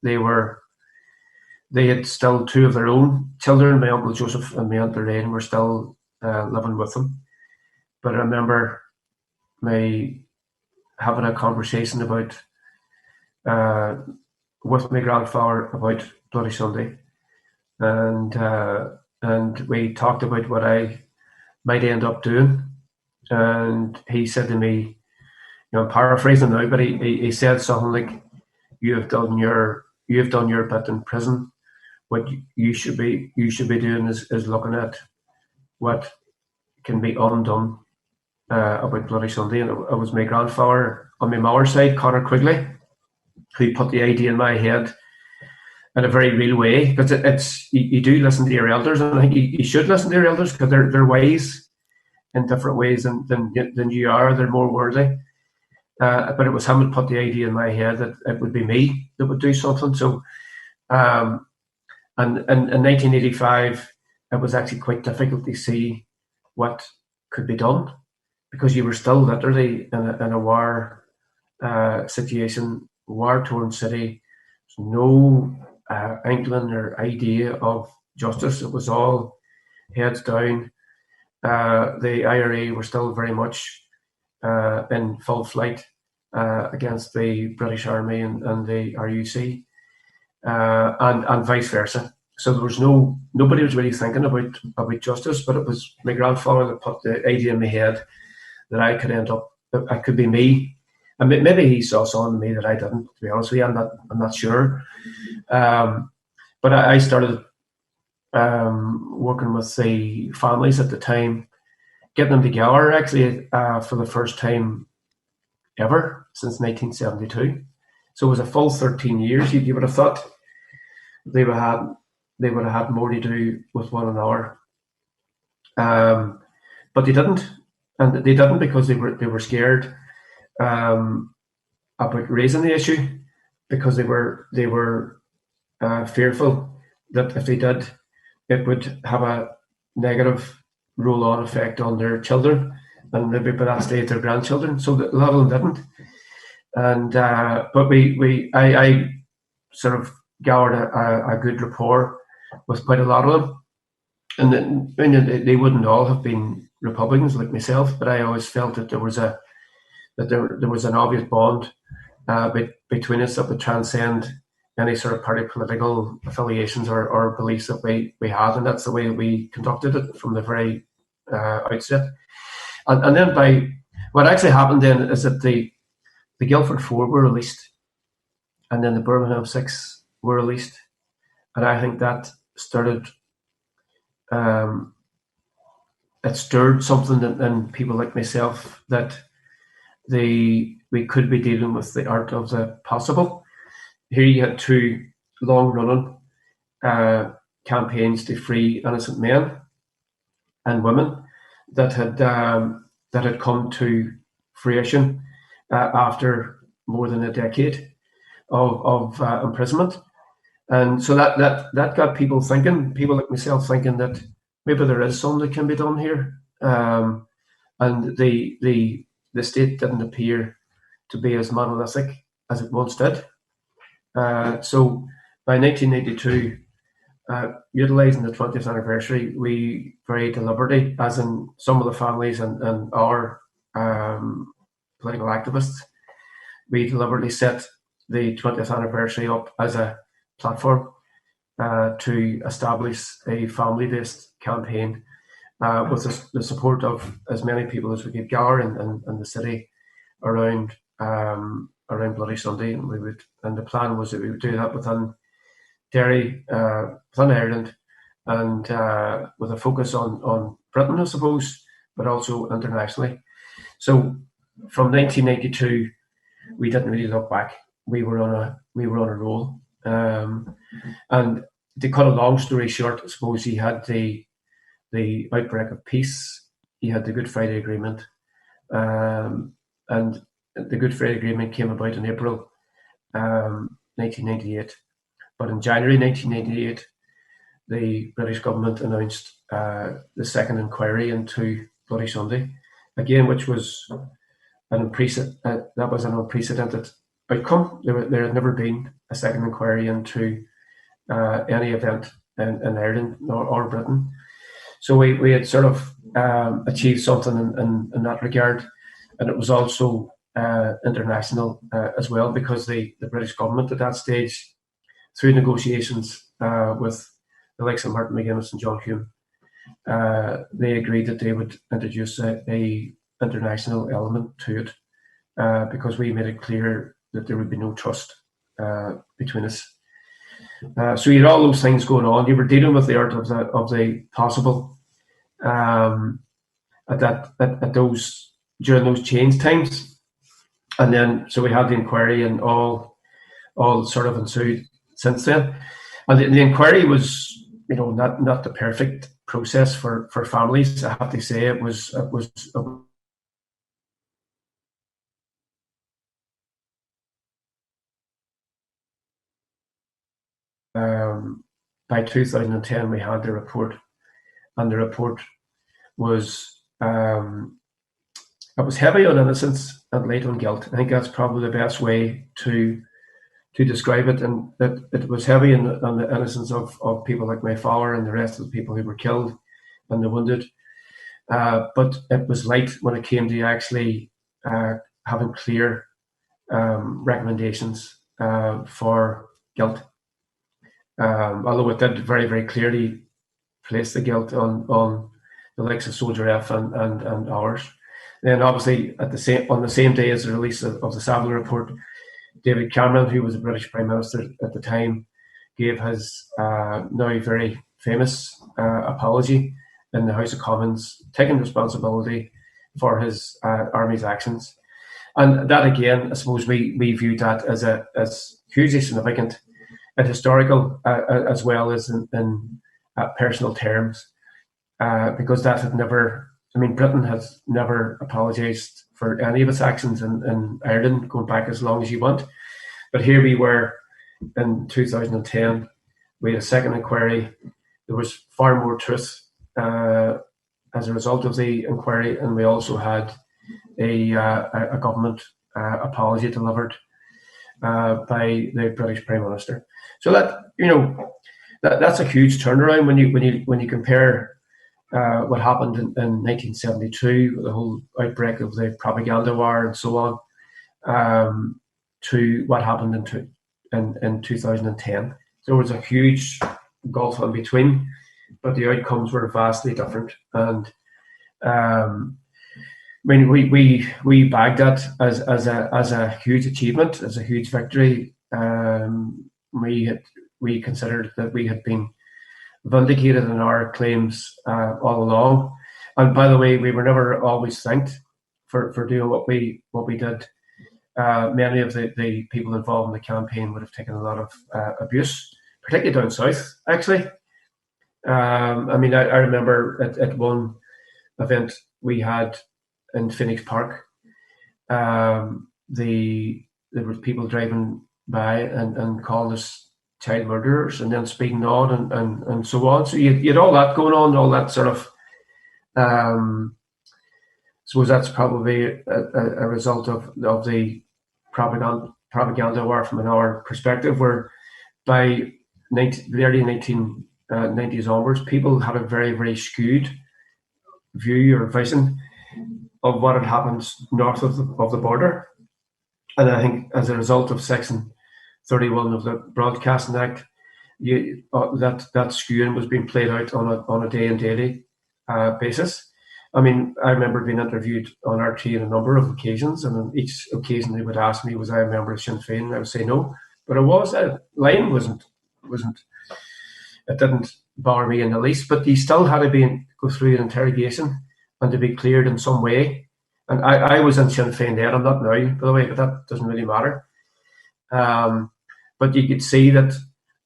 they had still two of their own children. My Uncle Joseph and my Aunt Lorraine were still living with them. But I remember having a conversation about with my grandfather about Bloody Sunday, and we talked about what I might end up doing. And he said to me, I'm paraphrasing now, but he said something like, "You've done your bit in prison. What you should be doing is looking at what can be undone about Bloody Sunday." And it was my grandfather on my mother's side, Conor Quigley, who put the idea in my head in a very real way, because it's you do listen to your elders, and I think you should listen to your elders, because they're wise in different ways than you are. They're more worldly. But it was him that put the idea in my head that it would be me that would do something. So, and in 1985, it was actually quite difficult to see what could be done, because you were still literally in a war situation, war-torn city. There's no inkling or idea of justice. It was all heads down. The IRA were still very much in full flight against the British Army and the RUC, and vice versa. So there was nobody was really thinking about justice, but it was my grandfather that put the idea in my head that I could be me. And maybe he saw something in me that I didn't, to be honest with you. I'm not sure. But I started working with the families at the time, getting them together actually for the first time ever since 1972. So it was a full 13 years. You would have thought they would have had more to do with one another, but they didn't, and they didn't because they were scared about raising the issue, because they were fearful that if they did, it would have a negative roll-on effect on their children, and maybe by that stage their grandchildren. So a lot of them didn't, and but I sort of gathered a good rapport with quite a lot of them, and then, they wouldn't all have been Republicans like myself, but I always felt that there was an obvious bond between us that would transcend any sort of party political affiliations or beliefs that we had, and that's the way we conducted it from the very outset. And then what actually happened then is that the Guildford Four were released, and then the Birmingham Six were released, and I think that started. It stirred something in people like myself that we could be dealing with the art of the possible. Here you had two long-running campaigns to free innocent men, and women that had come to fruition after more than a decade of imprisonment. And so that got people thinking, people like myself thinking that maybe there is something that can be done here. And the state didn't appear to be as monolithic as it once did. So by 1982, utilising the 20th anniversary, we very deliberately, as in some of the families and our political activists, we deliberately set the 20th anniversary up as a platform to establish a family-based campaign with the support of as many people as we could gather in the city around Bloody Sunday, and the plan was that we would do that within Derry, within Ireland, and with a focus on Britain, I suppose, but also internationally. So from 1992, we didn't really look back. We were on a roll, and to cut a long story short, I suppose he had the outbreak of peace. He had the Good Friday Agreement, and the Good Friday Agreement came about in April 1998. But in January 1998, the British government announced the second inquiry into Bloody Sunday, again, which was an unprecedented outcome. There had never been a second inquiry into any event in Ireland or Britain. So we had sort of achieved something in that regard. And it was also international as well, because the British government at that stage, through negotiations with the likes of Martin McGuinness and John Hume, they agreed that they would introduce a international element to it, because we made it clear that there would be no trust between us. So you had all those things going on. You were dealing with the art of the possible at those during those change times, and then so we had the inquiry and all sort of ensued since then. And the inquiry was, not the perfect process for families. I have to say it was by 2010 we had the report, and the report was it was heavy on innocence and light on guilt. I think that's probably the best way to describe it, and that it was heavy on the innocence of people like my father and the rest of the people who were killed and the wounded, but it was light when it came to actually having clear recommendations for guilt. Although it did very, very clearly place the guilt on the likes of Soldier F and ours. Then obviously on the same day as the release of the Savile report, David Cameron, who was the British Prime Minister at the time, gave his now very famous apology in the House of Commons, taking responsibility for his army's actions. And that again, I suppose we viewed that as hugely significant and historical, as well as in personal terms, because that had never, Britain has never apologised for any of its actions in Ireland, going back as long as you want. But here we were in 2010, we had a second inquiry. There was far more truth as a result of the inquiry, and we also had a government apology delivered by the British Prime Minister. So that's a huge turnaround when you compare what happened in 1972, the whole outbreak of the propaganda war and so on, to what happened in 2010. There was a huge gulf in between, but the outcomes were vastly different. And we bagged that as a huge achievement, as a huge victory. We considered that we had been vindicated in our claims all along. And by the way, we were never always thanked for doing what we did. Many of the people involved in the campaign would have taken a lot of abuse, particularly down south, actually. I remember at one event we had in Phoenix Park, there were people driving by and calling us child murderers and then speaking on and so on. So you had all that going on, all that sort of. Suppose that's probably a result of the propaganda war from our perspective, where by the early 1990s onwards, people had a very, very skewed view or vision of what had happened north of the border. And I think as a result of Section 31 of the Broadcasting Act, that skewing was being played out on a day and daily basis. I mean, I remember being interviewed on RT on a number of occasions, and on each occasion they would ask me, was I a member of Sinn Féin? And I would say no, but I was. Line wasn't. It didn't bother me in the least. But you still had to go through an interrogation and to be cleared in some way. And I was in Sinn Féin then. I'm not now, by the way, but that doesn't really matter. But you could see that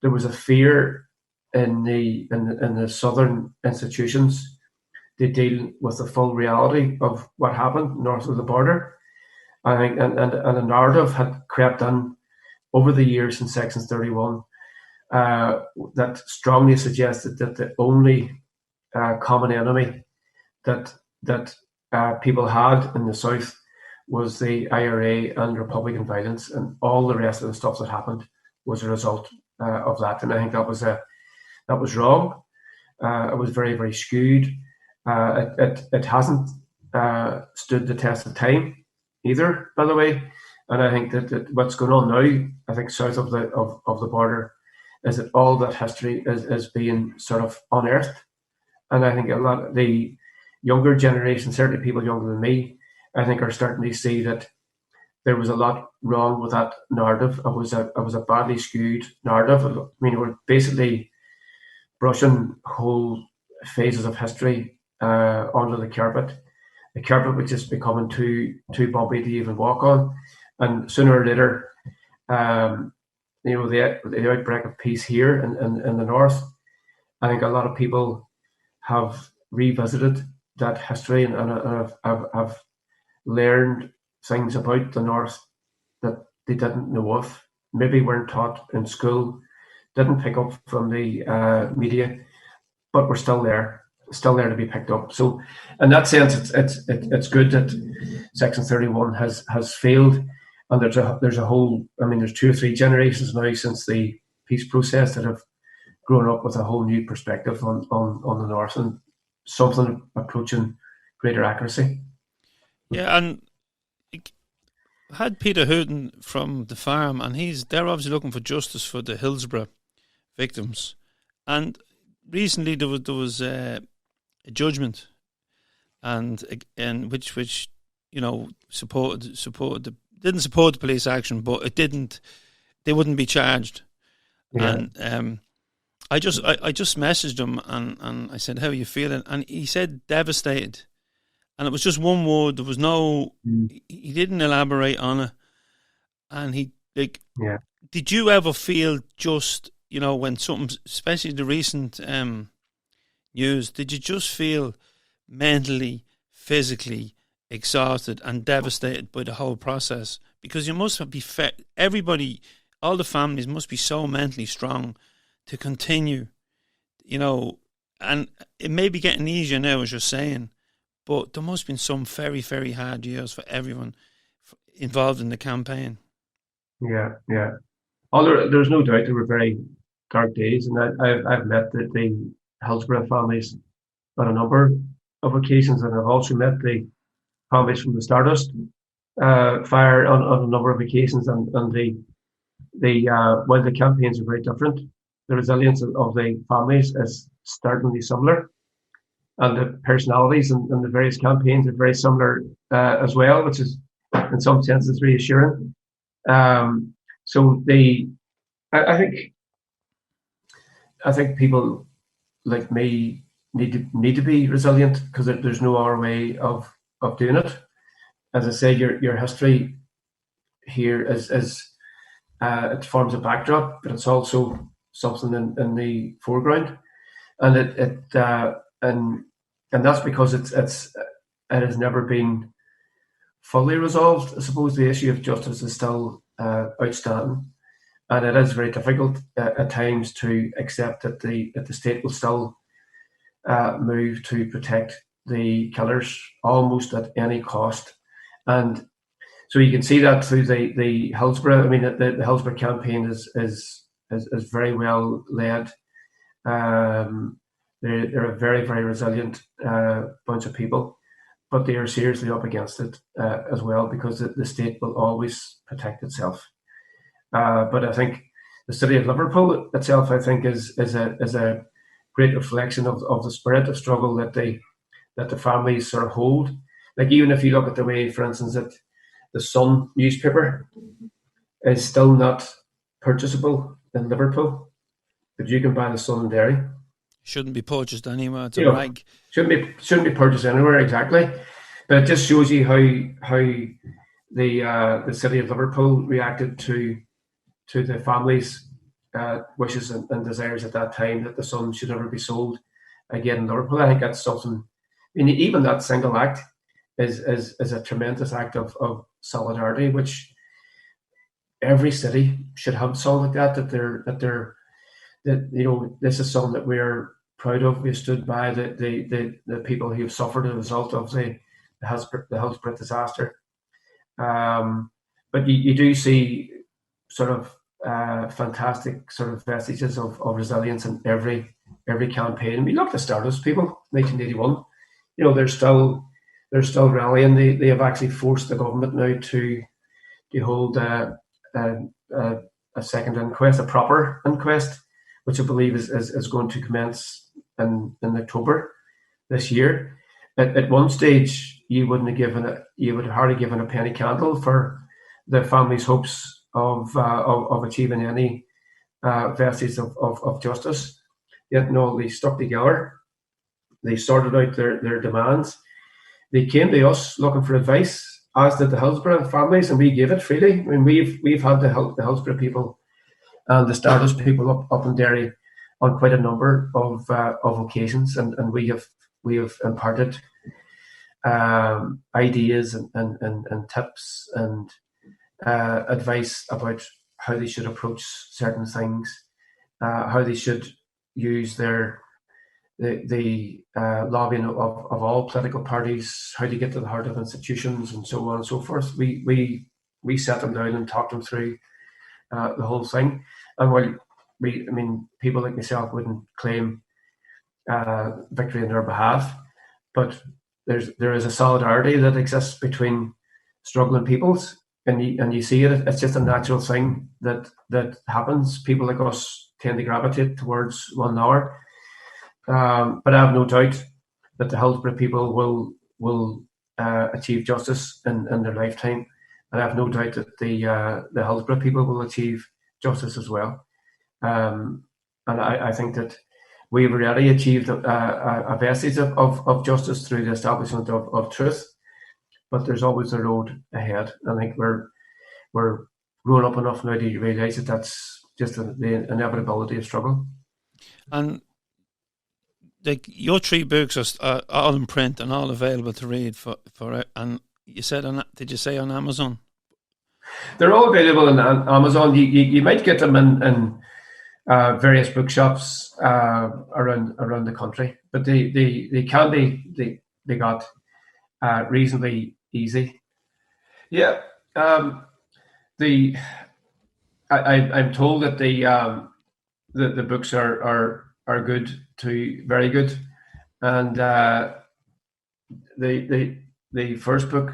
there was a fear in the southern institutions to deal with the full reality of what happened north of the border. I think, and a narrative had crept in over the years since Section 31 that strongly suggested that the only common enemy that people had in the south was the IRA and Republican violence, and all the rest of the stuff that happened was a result of that. And I think that was wrong. It was very, very skewed. It hasn't stood the test of time either, by the way. And I think that what's going on now, I think south of the border, is that all that history is being sort of unearthed. And I think a lot of the younger generation, certainly people younger than me, I think are starting to see that there was a lot wrong with that narrative. It was a badly skewed narrative. I mean, we're basically brushing whole phases of history onto the carpet which is becoming too bumpy to even walk on. And sooner or later, the outbreak of peace here in the north, I think a lot of people have revisited that history and have learned things about the north that they didn't know of, maybe weren't taught in school, didn't pick up from the media, but were still there to be picked up. So in that sense, it's good that Section 31 has failed, and there's a whole. I mean, there's 2 or 3 generations now since the peace process that have grown up with a whole new perspective on the north and something approaching greater accuracy.
Yeah, and I had Peter Hooton from the farm, and they're obviously looking for justice for the Hillsborough victims, and recently there was a judgment, and which didn't support the police action, but they wouldn't be charged. Yeah. And I just messaged him and I said, how are you feeling? And he said devastated. And it was just one word. There was he didn't elaborate on it. And did you ever feel just, when something, especially the recent news, did you just feel mentally, physically exhausted and devastated by the whole process? Because you must be everybody, all the families must be so mentally strong to continue, and it may be getting easier now, as you're saying, but there must have been some very, very hard years for everyone involved in the campaign.
Yeah. There's no doubt there were very dark days, and I've met the Hillsborough families on a number of occasions, and I've also met the families from the Stardust fire on a number of occasions, and while the campaigns are very different, the resilience of the families is startlingly similar, and the personalities and the various campaigns are very similar as well, which is in some senses reassuring. So I think people like me need to be resilient, because there's no other way of doing it. As I say, your history here is it forms a backdrop, but it's also something in the foreground. and and that's because it has never been fully resolved. I suppose the issue of justice is still outstanding, and it is very difficult at times to accept that the state will still move to protect the killers almost at any cost. And so you can see that through the Hillsborough. I mean, the Hillsborough campaign is very well led. They're a very, very resilient bunch of people, but they are seriously up against it as well, because the state will always protect itself. But I think the city of Liverpool itself, I think, is a great reflection of the spirit of struggle that the families sort of hold. Like, even if you look at the way, for instance, that the Sun newspaper is still not purchasable in Liverpool, but you can buy the Sun in Derry.
Shouldn't be purchased anywhere. It's a rag.
Shouldn't be purchased anywhere, exactly. But it just shows you how the city of Liverpool reacted to the families' wishes and desires at that time, that the Sun should never be sold again in Liverpool. I think that's something. I mean, even that single act is a tremendous act of solidarity, which every city should have something like that. That you know, this is something that we're proud of. We stood by the people who have suffered as a result of the Hillsborough disaster. But you do see sort of fantastic sort of vestiges of resilience in every campaign. We look at the Stardust people, 1981. You know, they're still rallying. They have actually forced the government now to hold a second inquest, a proper inquest, which I believe is going to commence in October this year. At one stage, you would have hardly given a penny candle for the family's hopes of achieving any vestige of justice. Yet no, they stuck together. They sorted out their demands. They came to us looking for advice, as did the Hillsborough families, and we gave it freely. I mean, we've had the Hillsborough people and the Stardust people up in Derry on quite a number of occasions, and we have imparted ideas and tips and advice about how they should approach certain things, how they should use the lobbying of all political parties, how to get to the heart of institutions, and so on and so forth. We sat them down and talked them through the whole thing. And while people like myself wouldn't claim victory on their behalf, but there is a solidarity that exists between struggling peoples, and you see it. It's just a natural thing that happens. People like us tend to gravitate towards one another. But I have no doubt that the Hillsborough people will achieve justice in their lifetime, and I have no doubt that the Hillsborough people will achieve justice as well. And I think that we've already achieved a vestige of justice through the establishment of truth, but there's always a road ahead. I think we're grown up enough now to realise that that's just the inevitability of struggle.
And like, your 3 books are all in print and all available to read for and you said did you say on Amazon?
They're all available on Amazon. You might get them in various bookshops around the country, but they can be they got reasonably easy. Yeah, I'm told that the books are good to very good, and the first book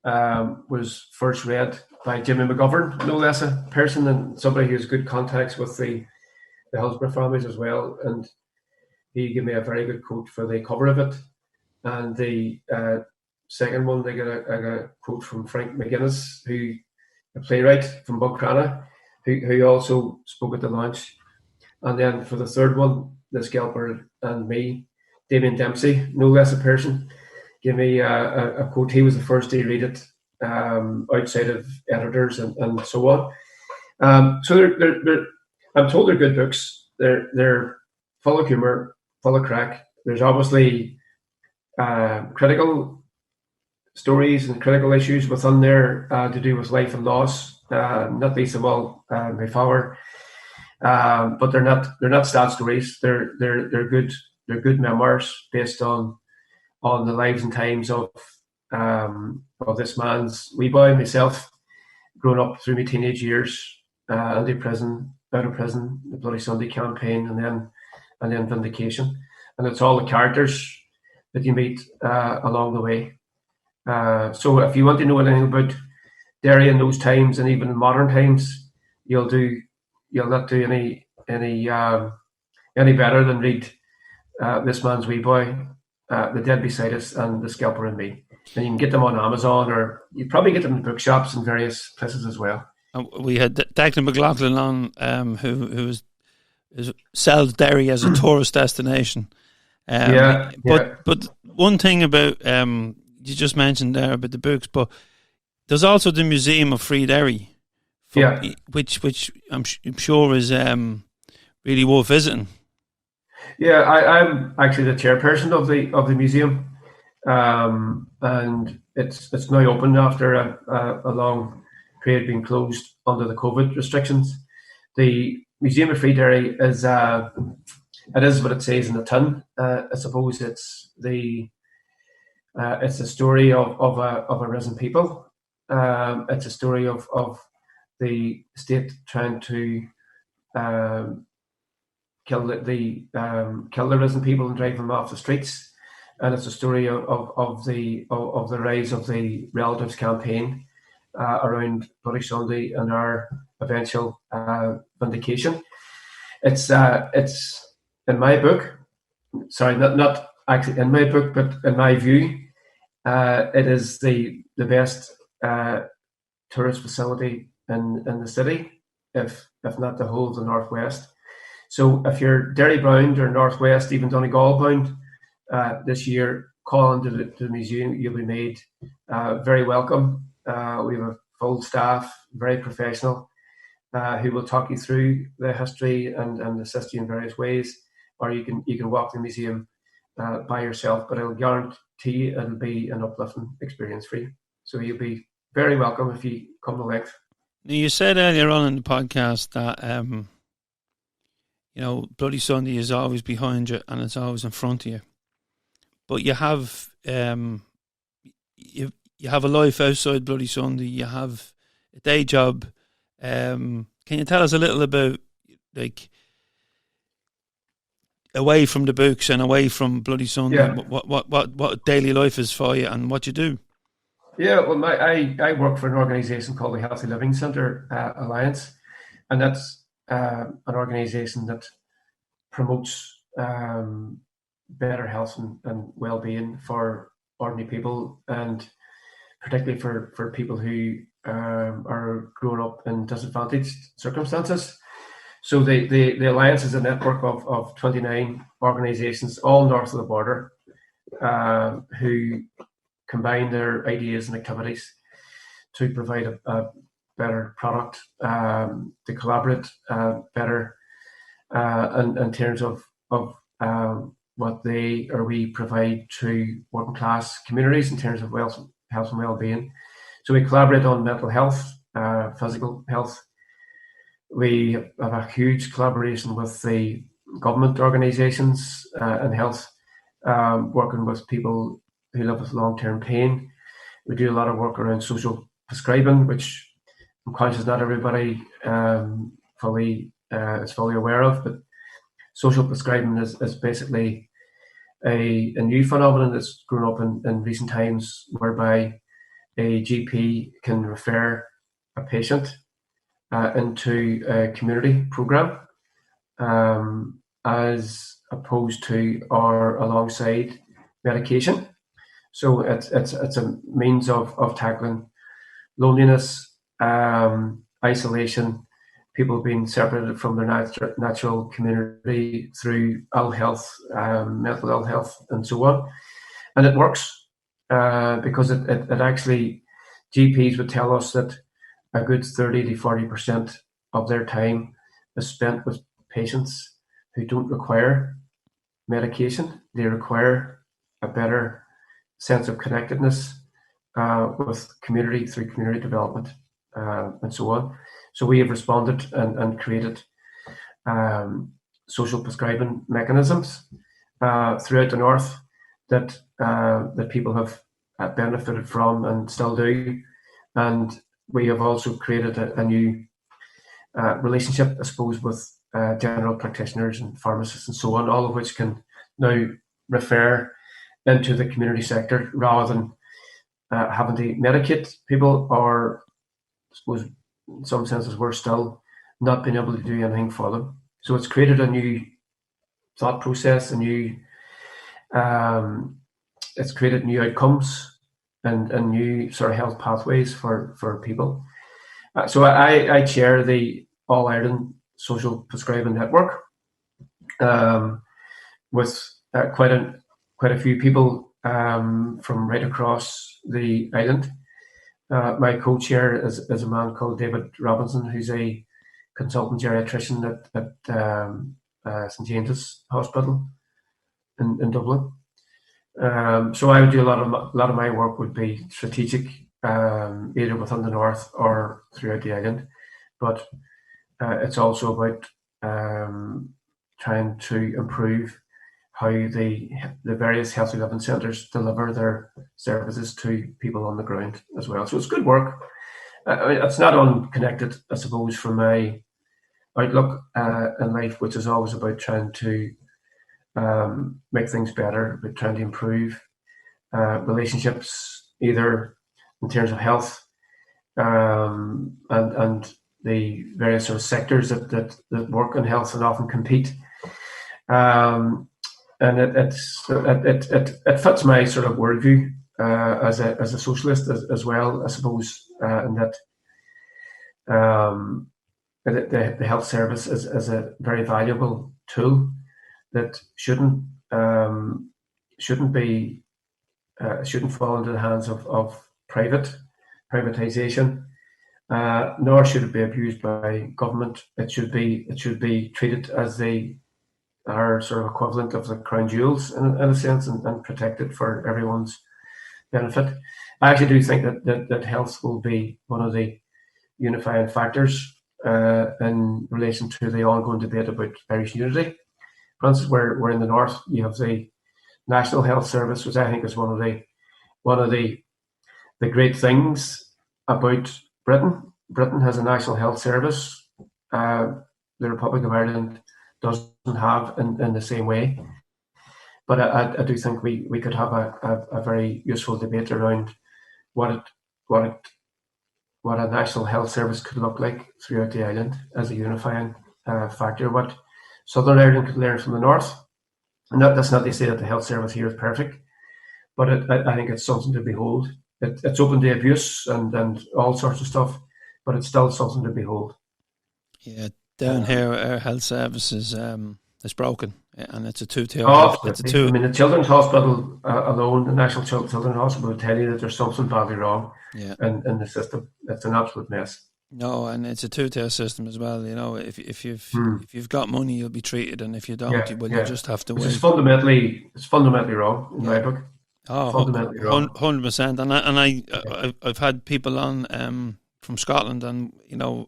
was first read by Jimmy McGovern, no less a person and somebody who has good contacts with the Hillsborough families as well, and he gave me a very good quote for the cover of it. And the second one, I got a quote from Frank McGuinness, who a playwright from Buckcranna, who also spoke at the launch. And then for the third one, the Skelper and Me, Damien Dempsey, no less a person, gave me a quote. He was the first to read it outside of editors and so on. So I'm told they're good books. They're full of humour. full of crack. There's obviously critical stories and critical issues within there to do with life and loss. Not least of all my father, but they're not sad stories. They're good memoirs based on the lives and times of this man's wee boy, myself, growing up through my teenage years, out of prison, the Bloody Sunday campaign, and then Vindication, and it's all the characters that you meet along the way. So if you want to know anything about Derry in those times and even in modern times, you'll not do any better than read This Man's Wee Boy, The Dead Beside Us, and The Skelper and Me. And you can get them on Amazon, or you probably get them in bookshops and various places as well.
We had Declan McLaughlin on, who sells Derry as a tourist destination. But one thing about you just mentioned there about the books, but there's also the Museum of Free Derry, which I'm sure is really worth visiting.
Yeah, I'm actually the chairperson of the museum, and it's now open after a long period being closed under the COVID restrictions. The Museum of Free Derry is what it says in the tin. I suppose it's the story of a risen people. It's a story of the state trying to kill the risen people and drive them off the streets, and it's a story of the rise of the Relatives campaign around Bloody Sunday and our eventual vindication. It's in my book. Sorry, not actually in my book, but in my view, it is the best tourist facility in the city, if not the whole of the northwest. So if you're Derry bound or northwest, even Donegal bound, this year, call into the museum. You'll be made very welcome. We have a full staff, very professional, who will talk you through the history and assist you in various ways. Or you can walk the museum by yourself, but I'll guarantee it'll be an uplifting experience for you. So you'll be very welcome if you come to length.
Now, you said earlier on in the podcast that Bloody Sunday is always behind you and it's always in front of you. But you have you have a life outside Bloody Sunday. You have a day job. Can you tell us a little about, like, away from the books and away from Bloody Sunday, what daily life is for you and what you do?
Yeah, well, I work for an organisation called the Healthy Living Centre Alliance, and that's an organisation that promotes better health and well-being for ordinary people, and particularly for people who are growing up in disadvantaged circumstances. So the Alliance is a network of 29 organisations, all north of the border, who combine their ideas and activities to provide a better product, to collaborate better in terms of what they or we provide to working class communities in terms of health and well-being. So we collaborate on mental health, physical health. We have a huge collaboration with the government organisations in health, working with people who live with long-term pain. We do a lot of work around social prescribing, which I'm conscious not everybody is fully aware of, but social prescribing is basically a new phenomenon that's grown up in recent times, whereby a GP can refer a patient into a community program, as opposed to or alongside medication. So it's a means of tackling loneliness, isolation, people being separated from their natural community through ill health, mental ill health, and so on. And it works because it actually, GPs would tell us that a good 30 to 40% of their time is spent with patients who don't require medication. They require a better sense of connectedness with community through community development and so on. So we have responded and created social prescribing mechanisms throughout the north that people have benefited from and still do. And we have also created a new relationship, I suppose, with general practitioners and pharmacists and so on, all of which can now refer into the community sector rather than having to medicate people, or I suppose in some senses we're still not being able to do anything for them. So it's created a new thought process, it's created new outcomes and new sort of health pathways for people. So I chair the All Ireland Social Prescribing Network with quite a few people from right across the island. My co-chair is a man called David Robinson, who's a consultant geriatrician at St James's Hospital in Dublin. So I would do a lot of my work would be strategic, either within the north or throughout the island, but it's also about trying to improve how the various healthy living centres deliver their services to people on the ground as well. So it's good work. It's not unconnected, I suppose, from my outlook in life, which is always about trying to make things better, about trying to improve relationships, either in terms of health and the various sort of sectors that work in health and often compete. And it fits my sort of worldview as a socialist as well, I suppose, in that the health service is a very valuable tool that shouldn't fall into the hands of privatization, nor should it be abused by government. It should be treated as they are sort of equivalent of the crown jewels in a sense, and protected for everyone's benefit. I actually do think that health will be one of the unifying factors in relation to the ongoing debate about Irish unity. For instance, we're in the north, you have the National Health Service, which I think is one of the great things about Britain. Britain has a National Health Service. The Republic of Ireland doesn't have in the same way. But I do think we could have a very useful debate around what a national health service could look like throughout the island as a unifying factor. What Southern Ireland could learn from the North. And that's not to say that the health service here is perfect, but I think it's something to behold. It's open to abuse and all sorts of stuff, but it's still something to behold.
Yeah, down here our health service is broken, and it's a two-tier.
The Children's Hospital alone, the National Children's Hospital, will tell you that there's something badly wrong in the system. It's an absolute mess.
No, and it's a two-tier system as well. You know, if you've got money, you'll be treated, and if you don't, you just have to wait.
It's fundamentally wrong in my book.
Oh, fundamentally wrong. 100%. And I've had people on from Scotland, and you know,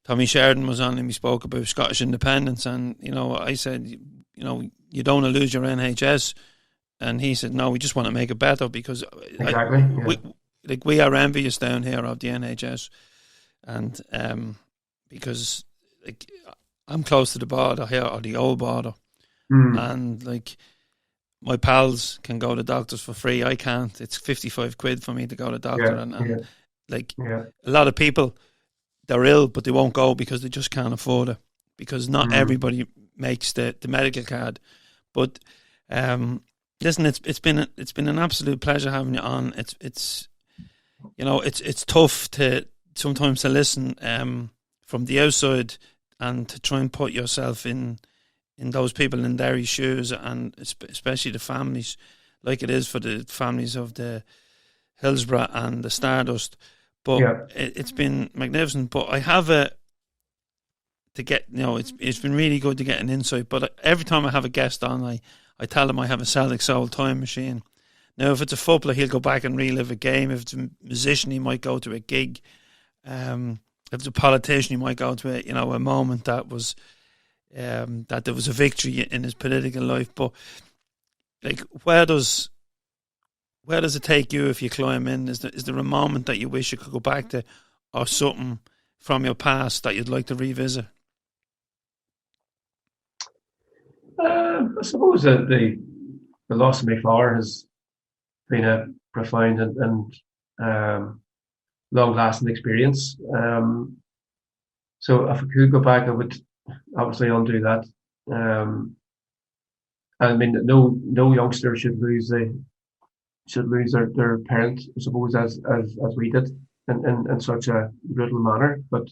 Tommy Sheridan was on, and we spoke about Scottish independence, and you know, I said, you know, you don't want to lose your NHS, and he said, no, we just want to make it better because we are envious down here of the NHS. And because like I'm close to the border here, or the old border, and like my pals can go to doctors for free. I can't. It's 55 quid for me to go to doctor, a lot of people, they're ill, but they won't go because they just can't afford it. Because not everybody makes the medical card. But listen, it's been an absolute pleasure having you on. It's you know, it's tough sometimes to listen from the outside and to try and put yourself in those people in Derry's shoes, and especially the families, like it is for the families of the Hillsborough and the Stardust. But it's been magnificent. But I have to get, it's been really good to get an insight. But every time I have a guest on, I tell them I have a Celtic Soul time machine. Now, if it's a footballer, he'll go back and relive a game. If it's a musician, he might go to a gig. If it's a politician, he might go to a moment that was that there was a victory in his political life. But like, where does it take you if you climb in? Is there a moment that you wish you could go back to, or something from your past that you'd like to revisit?
I suppose that the loss of my father has been a profound and long-lasting experience. So if I could go back, I would obviously undo that. I mean, no youngster should lose their parent, I suppose, as we did in such a brutal manner. But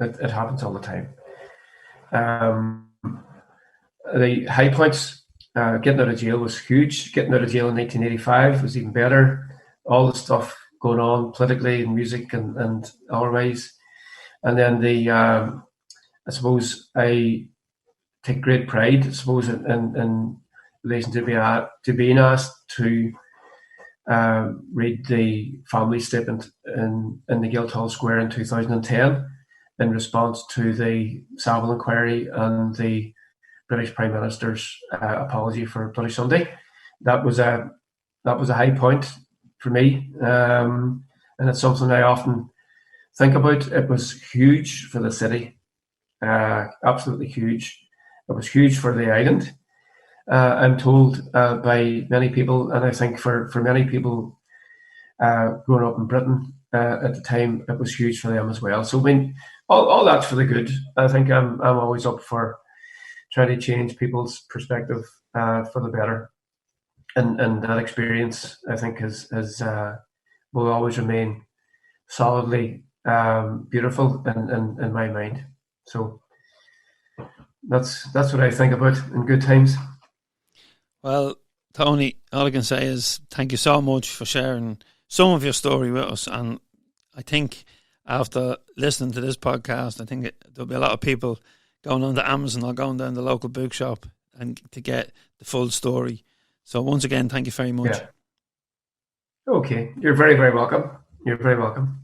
it happens all the time. The high points, getting out of jail was huge. Getting out of jail in 1985 was even better. All the stuff going on politically and music and otherwise. And then I suppose I take great pride, I suppose, in relation to being asked to read the family statement in the Guildhall Square in 2010 in response to the Savile inquiry and the British Prime Minister's apology for Bloody Sunday. That was a high point for me, and it's something I often think about. It was huge for the city, absolutely huge. It was huge for the island. I'm told by many people, and I think for many people growing up in Britain at the time, it was huge for them as well. So I mean, all that's for the good. I think I'm always up for trying to change people's perspective for the better, and that experience, I think, will always remain solidly beautiful in my mind. So that's what I think about in good times.
Well, Tony, all I can say is thank you so much for sharing some of your story with us. And I think after listening to this podcast, I think there'll be a lot of people going on to Amazon or going down the local bookshop and to get the full story. So once again, thank you very much.
Yeah. Okay. You're very, very welcome. You're very welcome.